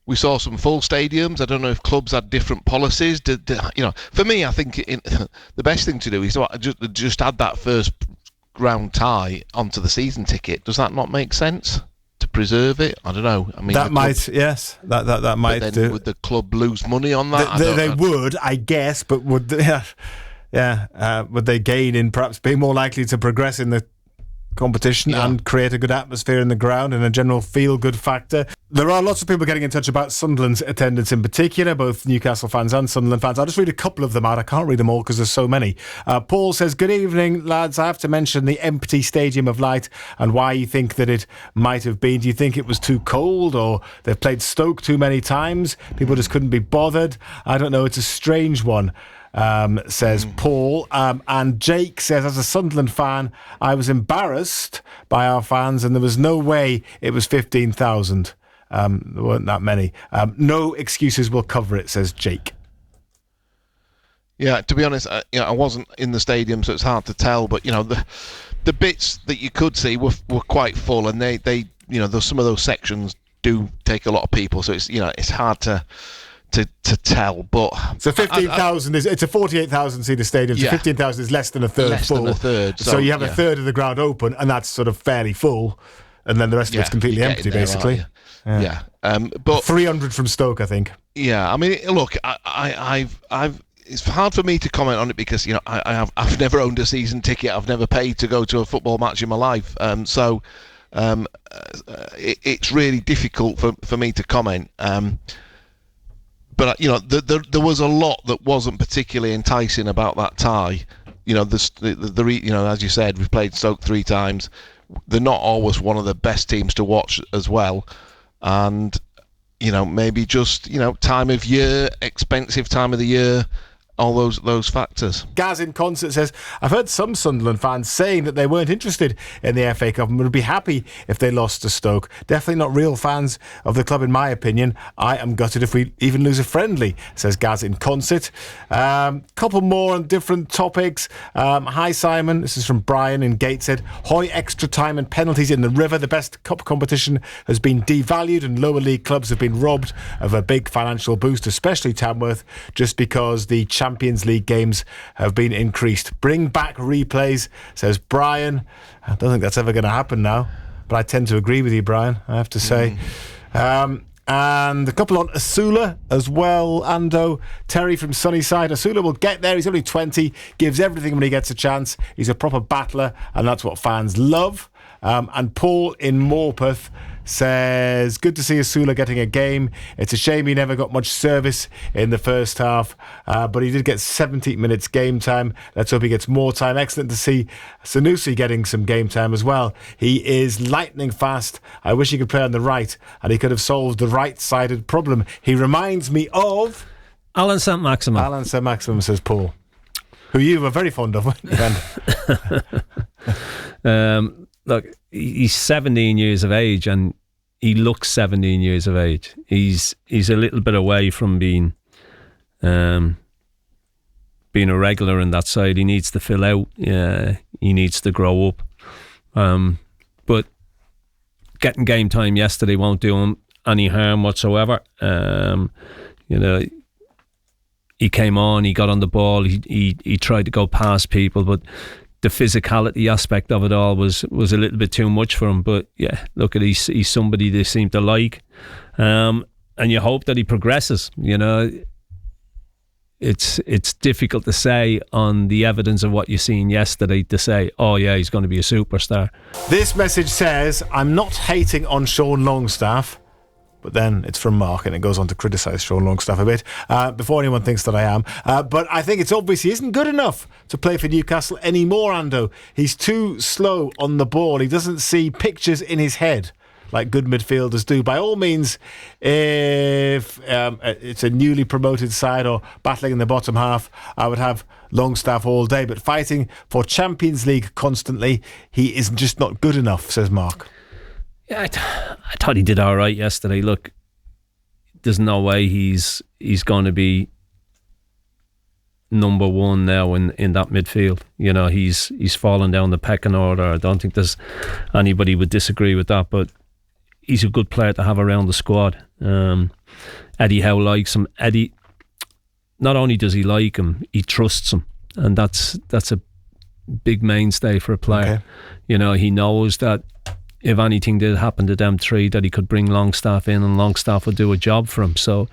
[SPEAKER 1] we saw some full stadiums. I don't know if clubs had different policies. For me, I think the best thing to do is just add that first round tie onto the season ticket. Does that not make sense to preserve it? I don't know. I mean, that might, yes, that might.
[SPEAKER 6] But then would the club lose money on that?
[SPEAKER 1] They would, I guess, but would would they gain in perhaps being more likely to progress in the competition and create a good atmosphere in the ground and a general feel-good factor? There are lots of people getting in touch about Sunderland's attendance in particular, both Newcastle fans and Sunderland fans. I'll just read a couple of them out. I can't read them all because there's so many. Paul says, good evening, lads. I have to mention the empty Stadium of Light and why you think that it might have been. Do you think it was too cold, or they've played Stoke too many times? People just couldn't be bothered? I don't know. It's a strange one. Says Paul. And Jake says, as a Sunderland fan, I was embarrassed by our fans and there was no way it was 15,000. There weren't that many. No excuses will cover it, says Jake.
[SPEAKER 6] Yeah, to be honest, I wasn't in the stadium, so it's hard to tell. But the bits that you could see were quite full, and they some of those sections do take a lot of people. So it's hard to tell, but
[SPEAKER 1] so 15,000 it's a 48,000 seater stadium. So 15,000 is less than a third full. So you have a third of the ground open, and that's sort of fairly full, and then the rest of it's completely empty, basically.
[SPEAKER 6] But
[SPEAKER 1] 300 from Stoke, I think.
[SPEAKER 6] Yeah, I mean, look, I've it's hard for me to comment on it because I've never owned a season ticket. I've never paid to go to a football match in my life. So it's really difficult for me to comment. But there was a lot that wasn't particularly enticing about that tie. As you said, we've played Stoke 3 times. They're not always one of the best teams to watch as well, and maybe just time of year, expensive time of the year, all those factors.
[SPEAKER 1] Gaz in concert says, I've heard some Sunderland fans saying that they weren't interested in the FA Cup and would be happy if they lost to Stoke. Definitely not real fans of the club, in my opinion. I am gutted if we even lose a friendly, says Gaz in concert. Couple more on different topics. Hi Simon, this is from Brian in Gateshead. Hoy extra time and penalties in the River. The best cup competition has been devalued and lower league clubs have been robbed of a big financial boost, especially Tamworth, just because the Champions League games have been increased. Bring back replays, says Brian. I don't think that's ever going to happen now, but I tend to agree with you, Brian, I have to say. And a couple on Asula as well. Ando, Terry from Sunnyside. Asula will get there. He's only 20, gives everything when he gets a chance. He's a proper battler, and that's what fans love. And Paul in Morpeth says, good to see Asula getting a game. It's a shame he never got much service in the first half, but he did get 70 minutes game time. Let's hope he gets more time. Excellent to see Sanusi getting some game time as well. He is lightning fast. I wish he could play on the right, and he could have solved the right-sided problem. He reminds me of
[SPEAKER 3] Alan St. Maximin.
[SPEAKER 1] Alan St. Maximin, says Paul, who you were very fond of, weren't you?
[SPEAKER 3] Look, he's 17 years of age and he looks 17 years of age. He's a little bit away from being a regular in that side. He needs to fill out. He needs to grow up. But getting game time yesterday won't do him any harm whatsoever. He came on, he got on the ball, he tried to go past people, but the physicality aspect of it all was a little bit too much for him. But yeah, look, he's somebody they seem to like, and you hope that he progresses. It's difficult to say on the evidence of what you seen yesterday to say, oh yeah, he's going to be a superstar.
[SPEAKER 1] This message says, I'm not hating on Sean Longstaff, but then it's from Mark and it goes on to criticise Sean Longstaff a bit before anyone thinks that I am. But I think it's obvious he isn't good enough to play for Newcastle anymore, Ando. He's too slow on the ball. He doesn't see pictures in his head like good midfielders do. By all means, if it's a newly promoted side or battling in the bottom half, I would have Longstaff all day. But fighting for Champions League constantly, he is just not good enough, says Mark.
[SPEAKER 3] Yeah, I thought he did all right yesterday. Look, there's no way he's going to be number one now in that midfield. He's fallen down the pecking order. I don't think there's anybody would disagree with that, but he's a good player to have around the squad. Eddie Howe likes him. Eddie, not only does he like him, he trusts him, and that's a big mainstay for a player. Okay. He knows that if anything did happen to them three, that he could bring Longstaff in and Longstaff would do a job for him. So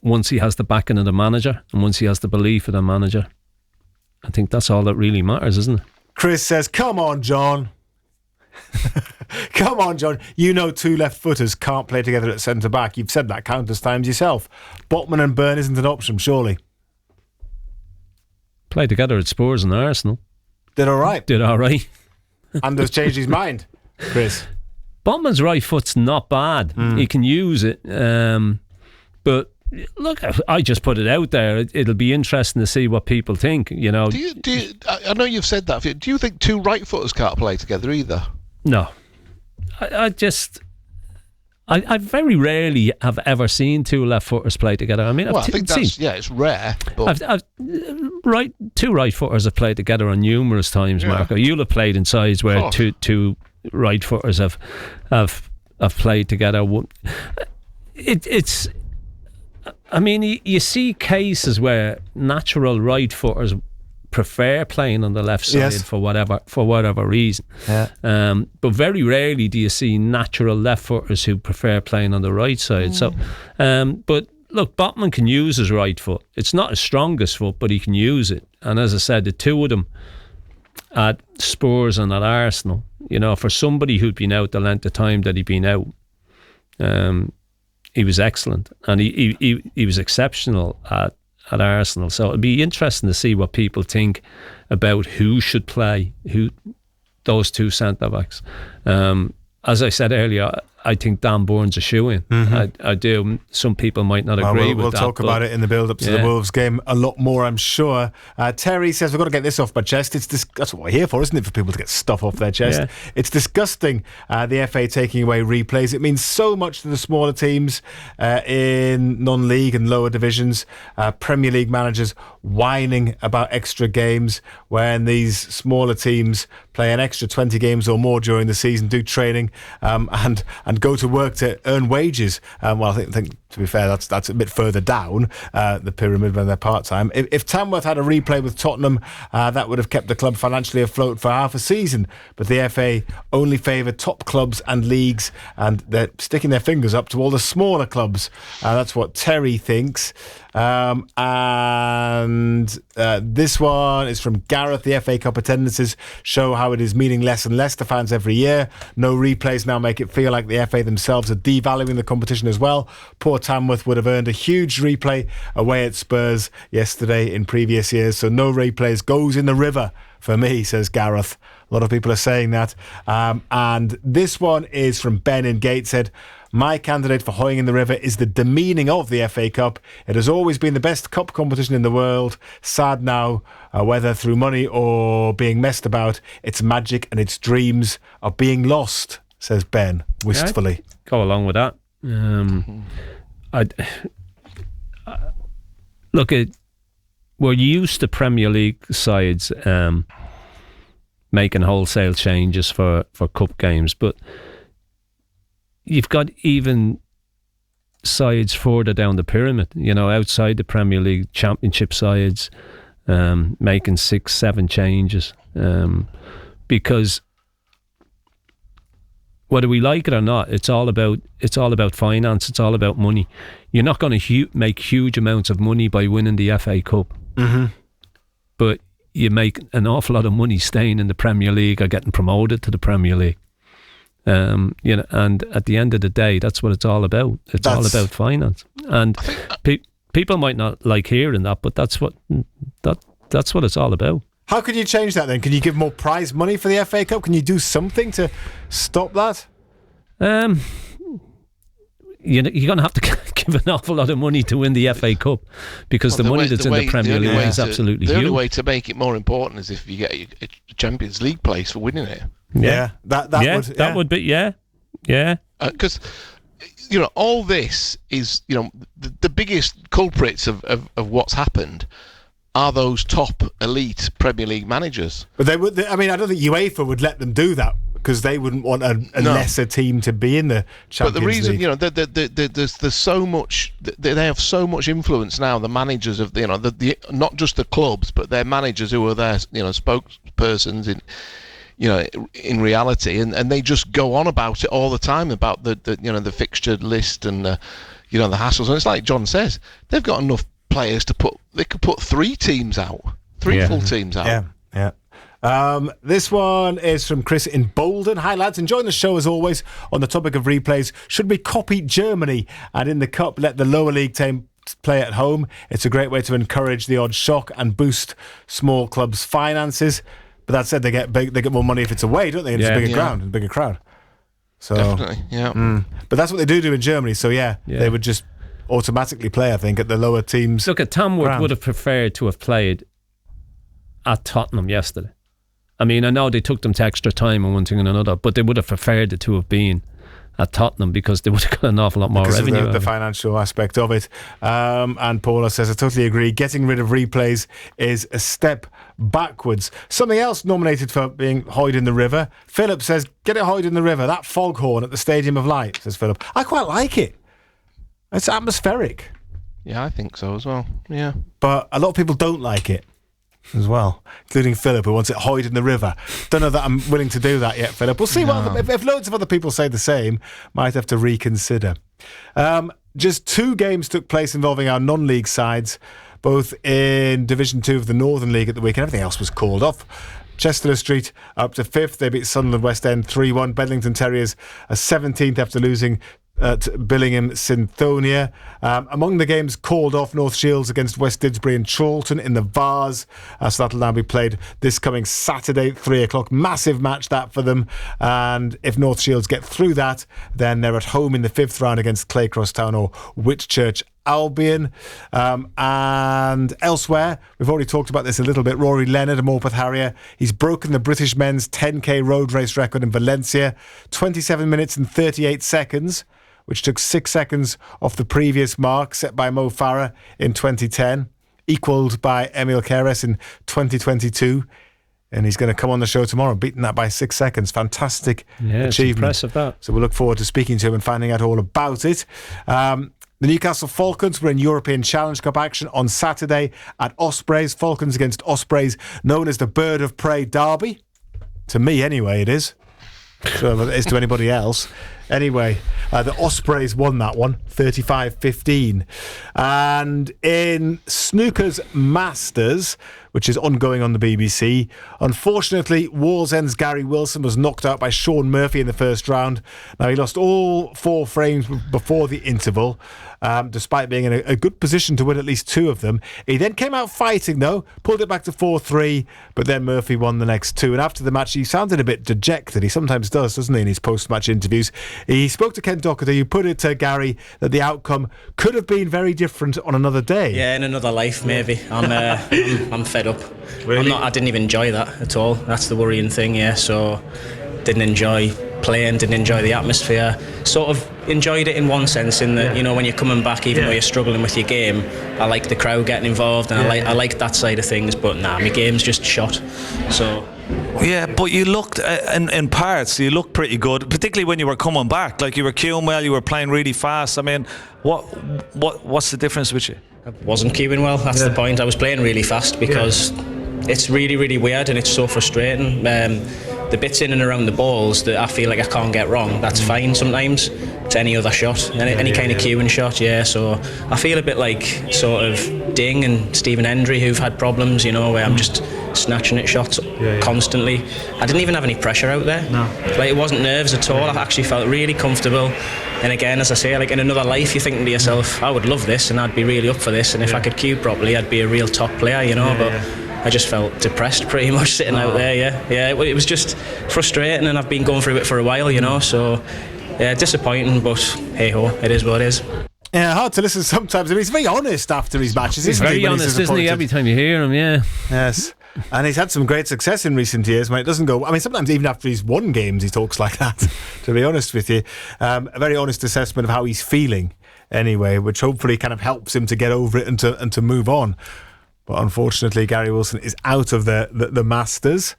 [SPEAKER 3] once he has the backing of the manager and once he has the belief of the manager, I think that's all that really matters, isn't it?
[SPEAKER 1] Chris says, come on, John. Come on, John. Two left footers can't play together at centre back. You've said that countless times yourself. Botman and Byrne isn't an option, surely.
[SPEAKER 3] Play together at Spurs and Arsenal.
[SPEAKER 1] Did all right.
[SPEAKER 3] And
[SPEAKER 1] has changed his mind, Chris.
[SPEAKER 3] Botman's right foot's not bad. He can use it. But look, I just put it out there. It'll be interesting to see what people think. Do you,
[SPEAKER 6] I know you've said that. Do you think two right footers can't play together either?
[SPEAKER 3] No. I very rarely have ever seen two left footers play together. I mean,
[SPEAKER 6] I think it's rare. But
[SPEAKER 3] two right footers have played together on numerous times, Marco. You'll have played in sides where two right footers have played together. It's. I mean, you see cases where natural right footers prefer playing on the left side for whatever reason. Yeah. But very rarely do you see natural left footers who prefer playing on the right side. So, but look, Botman can use his right foot. It's not his strongest foot, but he can use it. And as I said, the two of them at Spurs and at Arsenal, for somebody who'd been out the length of time that he'd been out, he was excellent, and he was exceptional at Arsenal. So it'd be interesting to see what people think about who should play those two centre backs. As I said earlier, I think Dan Burns a shoe-in. I do. Some people might not agree with
[SPEAKER 1] we'll
[SPEAKER 3] that.
[SPEAKER 1] We'll talk about it in the build-up to the Wolves game a lot more, I'm sure. Terry says, we've got to get this off my chest. That's what we're here for, isn't it? For people to get stuff off their chest. Yeah. It's disgusting, the FA taking away replays. It means so much to the smaller teams in non-league and lower divisions. Premier League managers whining about extra games when these smaller teams play an extra 20 games or more during the season, do training and go to work to earn wages. Well, I think to be fair, that's a bit further down the pyramid when they're part-time. If Tamworth had a replay with Tottenham, that would have kept the club financially afloat for half a season. But the FA only favour top clubs and leagues, and they're sticking their fingers up to all the smaller clubs. That's what Terry thinks. This one is from Gareth. The FA Cup attendances show how it is meaning less and less to fans every year. No replays now make it feel like the FA themselves are devaluing the competition as well. Poor Tamworth would have earned a huge replay away at Spurs yesterday in previous years, so no replays goes in the river for me, says Gareth. A lot of people are saying that. And this one is from Ben in Gateshead. My candidate for hoying in the river is the demeaning of the FA Cup. It has always been the best cup competition in the world. Sad now, whether through money or being messed about, its magic and its dreams are being lost, says Ben, wistfully.
[SPEAKER 3] Yeah, go along with that. Look, we're used to Premier League sides making wholesale changes for cup games, but you've got even sides further down the pyramid, outside the Premier League, Championship sides making 6-7 changes because whether we like it or not, it's all about finance. It's all about money. You're not going to make huge amounts of money by winning the FA Cup, but you make an awful lot of money staying in the Premier League or getting promoted to the Premier League. And at the end of the day, that's what it's all about. It's all about finance. And people might not like hearing that, but that's what it's all about.
[SPEAKER 1] How can you change that then? Can you give more prize money for the FA Cup? Can you do something to stop that?
[SPEAKER 3] You're going to have to give an awful lot of money to win the FA Cup because the money that's in the Premier League is absolutely huge.
[SPEAKER 6] The only way to make it more important is if you get a Champions League place for winning it.
[SPEAKER 3] Yeah, that would be
[SPEAKER 6] because all this is the biggest culprits of what's happened are those top elite Premier League managers.
[SPEAKER 1] But I don't think UEFA would let them do that because they wouldn't want a lesser team to be in the Champions League.
[SPEAKER 6] But the reason, there's so much. They have so much influence now. The managers of the not just the clubs, but their managers who are their spokespersons in reality, and they just go on about it all the time about the fixture list and the hassles. And it's like John says, they've got enough players they could put three full teams out.
[SPEAKER 1] Yeah. This one is from Chris in Bolden. Hi lads, enjoying the show as always. On the topic of replays, should we copy Germany and in the cup let the lower league team play at home? It's a great way to encourage the odd shock and boost small clubs' finances. But that said, they get more money if it's away, don't they? And it's a bigger crowd. So
[SPEAKER 6] definitely, yeah.
[SPEAKER 1] But that's what they do in Germany. So they would just automatically play, I think, at the lower teams.
[SPEAKER 3] Look, Tamworth would have preferred to have played at Tottenham yesterday. I mean, I know they took them to extra time and one thing and another, but they would have preferred it to have been at Tottenham because they would have got an awful lot more revenue.
[SPEAKER 1] Because of the financial aspect of it. And Paula says, I totally agree. Getting rid of replays is a step backwards. Something else nominated for being hoyed in the river. Philip says, get it hoyed in the river. That foghorn at the Stadium of Light, says Philip. I quite like it. It's atmospheric.
[SPEAKER 6] Yeah, I think so as well. Yeah.
[SPEAKER 1] But a lot of people don't like it as well, including Philip, who wants it hoyed in the river. Don't know that I'm willing to do that yet, Philip. We'll see if loads of other people say the same, might have to reconsider. Just 2 games took place involving our non-league sides, both in Division 2 of the Northern League at the weekend. Everything else was called off. Chester Street up to 5th. They beat Sunderland West End 3-1. Bedlington Terriers are 17th after losing at Billingham Synthonia. Among the games called off, North Shields against West Didsbury and Chorlton in the Vars. So that'll now be played this coming Saturday at 3 o'clock. Massive match that for them. And if North Shields get through that, then they're at home in the 5th round against Claycross Town or Whitchurch Albion. And elsewhere, we've already talked about this a little bit. Rory Leonard, a Morpeth Harrier, he's broken the British men's 10k road race record in Valencia, 27 minutes and 38 seconds, which took 6 seconds off the previous mark set by Mo Farah in 2010, equalled by Emil Keres in 2022. And he's going to come on the show tomorrow, beating that by 6 seconds. Fantastic achievement.
[SPEAKER 3] It's impressive, that.
[SPEAKER 1] So we look forward to speaking to him and finding out all about it. The Newcastle Falcons were in European Challenge Cup action on Saturday at Ospreys. Falcons against Ospreys, known as the Bird of Prey Derby. To me, anyway, it is. Sure, it is to anybody else. Anyway, the Ospreys won that one, 35-15. And in Snooker's Masters, which is ongoing on the BBC, unfortunately, Wallsend's Gary Wilson was knocked out by Sean Murphy in the first round. Now, he lost all 4 frames before the interval, despite being in a good position to win at least 2 of them. He then came out fighting, though, pulled it back to 4-3, but then Murphy won the next 2. And after the match, he sounded a bit dejected. He sometimes does, doesn't he, in his post-match interviews. He spoke to Ken Doherty, who put it to Gary that the outcome could have been very different on another day.
[SPEAKER 11] Yeah, in another life, maybe. I'm fed up.
[SPEAKER 1] Really?
[SPEAKER 11] I didn't even enjoy that at all. That's the worrying thing, yeah. So, didn't enjoy playing, didn't enjoy the atmosphere. Sort of enjoyed it in one sense, in that, you know, when you're coming back, even though you're struggling with your game, I like the crowd getting involved, and I like that side of things. But nah, my game's just shot. So.
[SPEAKER 12] Yeah, but you looked in parts. You looked pretty good, particularly when you were coming back. Like, you were queuing well, you were playing really fast. I mean, what's the difference with you?
[SPEAKER 11] I wasn't queuing well. That's the point. I was playing really fast because it's really, really weird and it's so frustrating. The bits in and around the balls that I feel like I can't get wrong, that's fine sometimes. It's any other shot, any kind of queuing shot, so I feel a bit like sort of Ding and Stephen Hendry, who've had problems, you know, where I'm just snatching at shots constantly. I didn't even have any pressure out there. No. Like, it wasn't nerves at all. I actually felt really comfortable. And again, as I say, like in another life, you're thinking to yourself, I would love this and I'd be really up for this, and if I could cue properly, I'd be a real top player, you know. But I just felt depressed pretty much sitting out there. It was just frustrating, and I've been going through it for a while, you know. So disappointing, but hey ho, it is what it is.
[SPEAKER 1] Yeah, hard to listen sometimes. I mean, he's very honest after his matches.
[SPEAKER 3] He's very honest, isn't he? Every time you hear him,
[SPEAKER 1] Yes. And he's had some great success in recent years when it doesn't go. I mean, sometimes even after he's won games, he talks like that, to be honest with you. A very honest assessment of how he's feeling, anyway, which hopefully kind of helps him to get over it and to move on. But unfortunately, Gary Wilson is out of the Masters.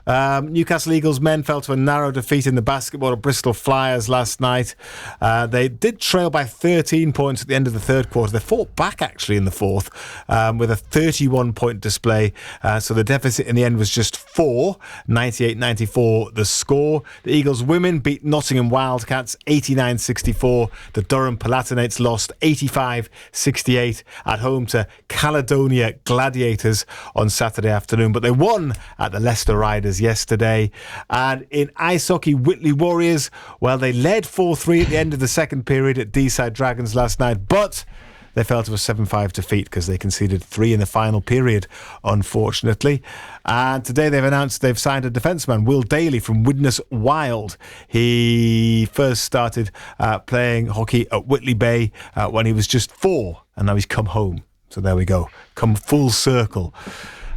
[SPEAKER 1] Newcastle Eagles men fell to a narrow defeat in the basketball at Bristol Flyers last night. They did trail by 13 points at the end of the third quarter. They fought back actually in the fourth with a 31-point display. So the deficit in the end was just 4, 98-94 the score. The Eagles women beat Nottingham Wildcats 89-64. The Durham Palatinates lost 85-68 at home to Caledonia Gladiators on Saturday afternoon. But they won at the Leicester Riders yesterday. And in ice hockey, Whitley Warriors, well, they led 4-3 at the end of the second period at Deeside Dragons last night, but they fell to a 7-5 defeat because they conceded 3 in the final period, unfortunately. And today they've announced they've signed a defenceman, Will Daly from Widnes Wild. He first started playing hockey at Whitley Bay when he was just 4, and now he's come home. So there we go, come full circle.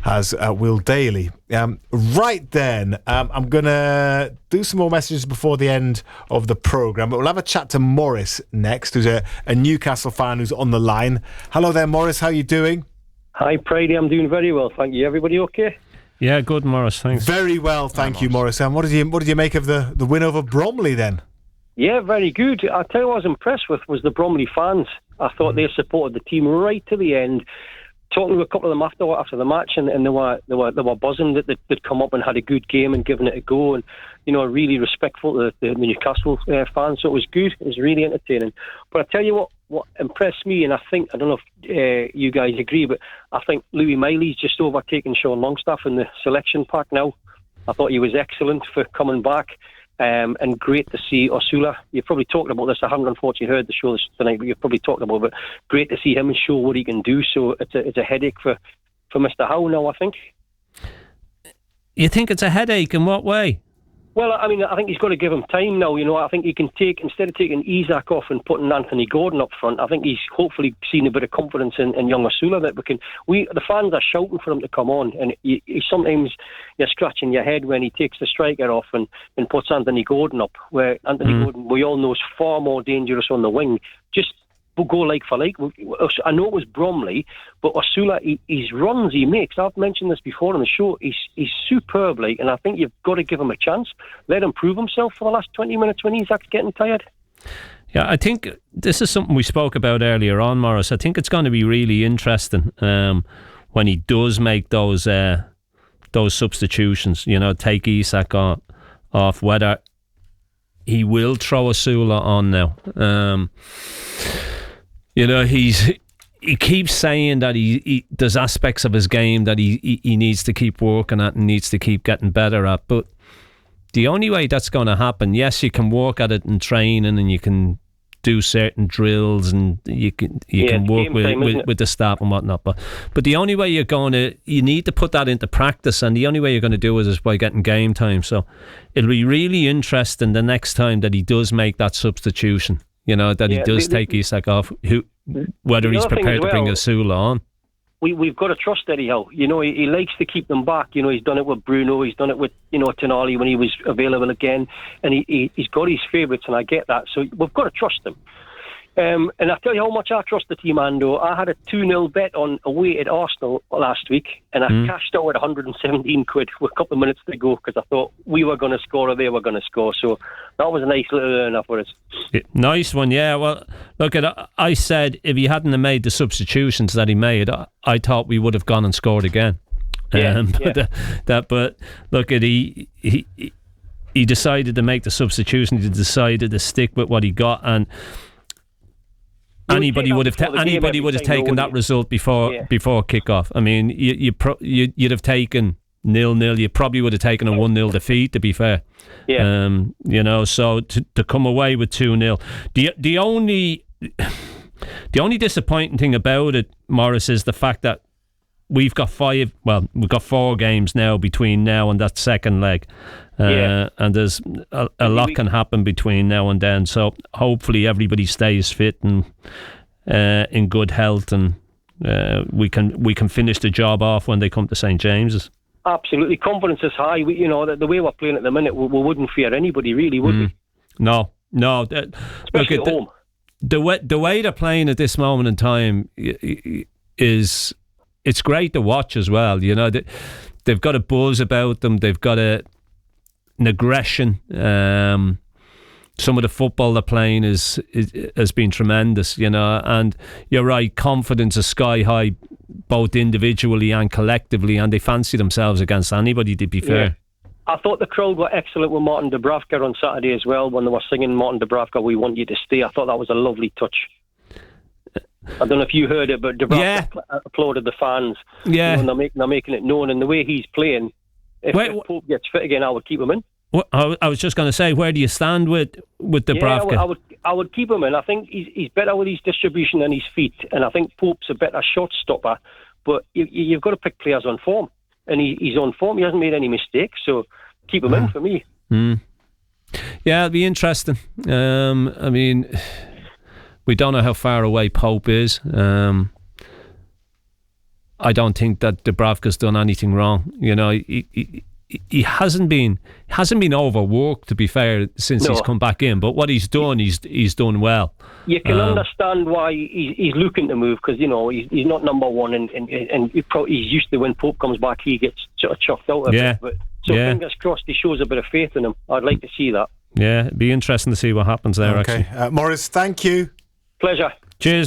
[SPEAKER 1] Has Will Daly. Right then, I'm going to do some more messages before the end of the programme, but we'll have a chat to Morris next, who's a Newcastle fan who's on the line. Hello there, Morris. How are you doing?
[SPEAKER 13] Hi, Pridey. I'm doing very well, thank you. Everybody okay?
[SPEAKER 3] Yeah, good, Morris. Thanks.
[SPEAKER 1] Very well, thank you, Morris. What did you make of the win over Bromley then?
[SPEAKER 13] Yeah, very good. I'll tell you what I was impressed with was the Bromley fans. I thought they supported the team right to the end. Talking to a couple of them after the match, and they were buzzing that they'd come up and had a good game and given it a go, and you know, really respectful to the Newcastle fans. So it was good. It was really entertaining. But I tell you what impressed me, and I don't know if you guys agree, but I think Louis Miley's just overtaken Sean Longstaff in the selection pack now. I thought he was excellent for coming back. And great to see Osula. You've probably talked about this. I haven't unfortunately heard the show tonight, but you've probably talked about it. Great to see him and show what he can do. So it's a headache for Mr. Howe now, I think.
[SPEAKER 3] You think it's a headache? In what way?
[SPEAKER 13] Well, I mean, I think he's got to give him time now. I think he can take, instead of taking Isak off and putting Anthony Gordon up front, I think he's hopefully seen a bit of confidence in young Osula that the fans are shouting for him to come on, and sometimes you're scratching your head when he takes the striker off and puts Anthony Gordon up, where Anthony Gordon, we all know, is far more dangerous on the wing. Just go like for like. I know it was Bromley, but Osula, his runs he makes, I've mentioned this before on the show, he's superb, and I think you've got to give him a chance. Let him prove himself for the last 20 minutes when Isak's getting tired.
[SPEAKER 3] Yeah, I think this is something we spoke about earlier on, Morris. I think it's going to be really interesting when he does make those substitutions, take Isak off, whether he will throw Osula on now. He keeps saying that there's aspects of his game that he needs to keep working at and needs to keep getting better at. But the only way that's going to happen, yes, you can work at it in training and you can do certain drills and you can work with the staff and whatnot. But the only way you need to put that into practice, and the only way you're going to do it is by getting game time. So it'll be really interesting the next time that he does make that substitution. He does take Isak off, whether he's prepared to bring Osula on.
[SPEAKER 13] We've got to trust Eddie Howe. He likes to keep them back. He's done it with Bruno, he's done it with, Tonali when he was available again, and he's got his favourites, and I get that. So we've got to trust him. And I tell you how much I trust the team, Ando. I had a 2-0 bet on away at Arsenal last week, and I cashed out at 117 quid with a couple of minutes to go because I thought we were going to score or they were going to score. So that was a nice little earner for us.
[SPEAKER 3] Nice one, yeah. Well, look, I said if he hadn't have made the substitutions that he made, I thought we would have gone and scored again. But look, he decided to make the substitution. He decided to stick with what he got, and anybody would have taken that result before kick-off. I mean, you'd have taken 0-0. You probably would have taken a 1-0 defeat, to be fair. Yeah. So to come away with 2-0. The only disappointing thing about it, Morris, is the fact that we've got 4 games now between now and that second leg. And there's a lot can happen between now and then. So hopefully everybody stays fit and in good health, and we can finish the job off when they come to St. James's.
[SPEAKER 13] Absolutely, confidence is high. The way we're playing at the minute, we wouldn't fear anybody, really, would we?
[SPEAKER 3] No.
[SPEAKER 13] Especially at home.
[SPEAKER 3] The way they're playing at this moment in time is it's great to watch as well. They've got a buzz about them. They've got an aggression. Some of the football they're playing has been tremendous, and you're right, confidence is sky high, both individually and collectively, and they fancy themselves against anybody, to be fair.
[SPEAKER 13] I thought the crowd were excellent with Martin Dubravka on Saturday as well, when they were singing Martin Dubravka, we want you to stay. I thought that was a lovely touch. I don't know if you heard it, but Dubravka applauded the fans.
[SPEAKER 3] Yeah.
[SPEAKER 13] They're making it known, and the way he's playing, if Pope gets fit again, I would keep him in.
[SPEAKER 3] Well, I was just going to say, where do you stand with Dubravka?
[SPEAKER 13] Yeah, I would keep him in. I think he's better with his distribution and his feet, and I think Pope's a better shot stopper. But you've got to pick players on form, and he's on form. He hasn't made any mistakes, so keep him in for me.
[SPEAKER 3] Yeah, it'll be interesting. I mean, we don't know how far away Pope is. I don't think that Dubravka's done anything wrong. He hasn't been overworked, to be fair, since he's come back in. But what he's done, he's done well.
[SPEAKER 13] You can understand why he's looking to move, because he's not number one, and he's used to when Pope comes back, he gets sort of chucked out a bit. But fingers crossed, he shows a bit of faith in him. I'd like to see that.
[SPEAKER 3] Yeah, it'd be interesting to see what happens there.
[SPEAKER 1] Okay,
[SPEAKER 3] actually.
[SPEAKER 1] Morris, thank you.
[SPEAKER 13] Pleasure.
[SPEAKER 3] Cheers.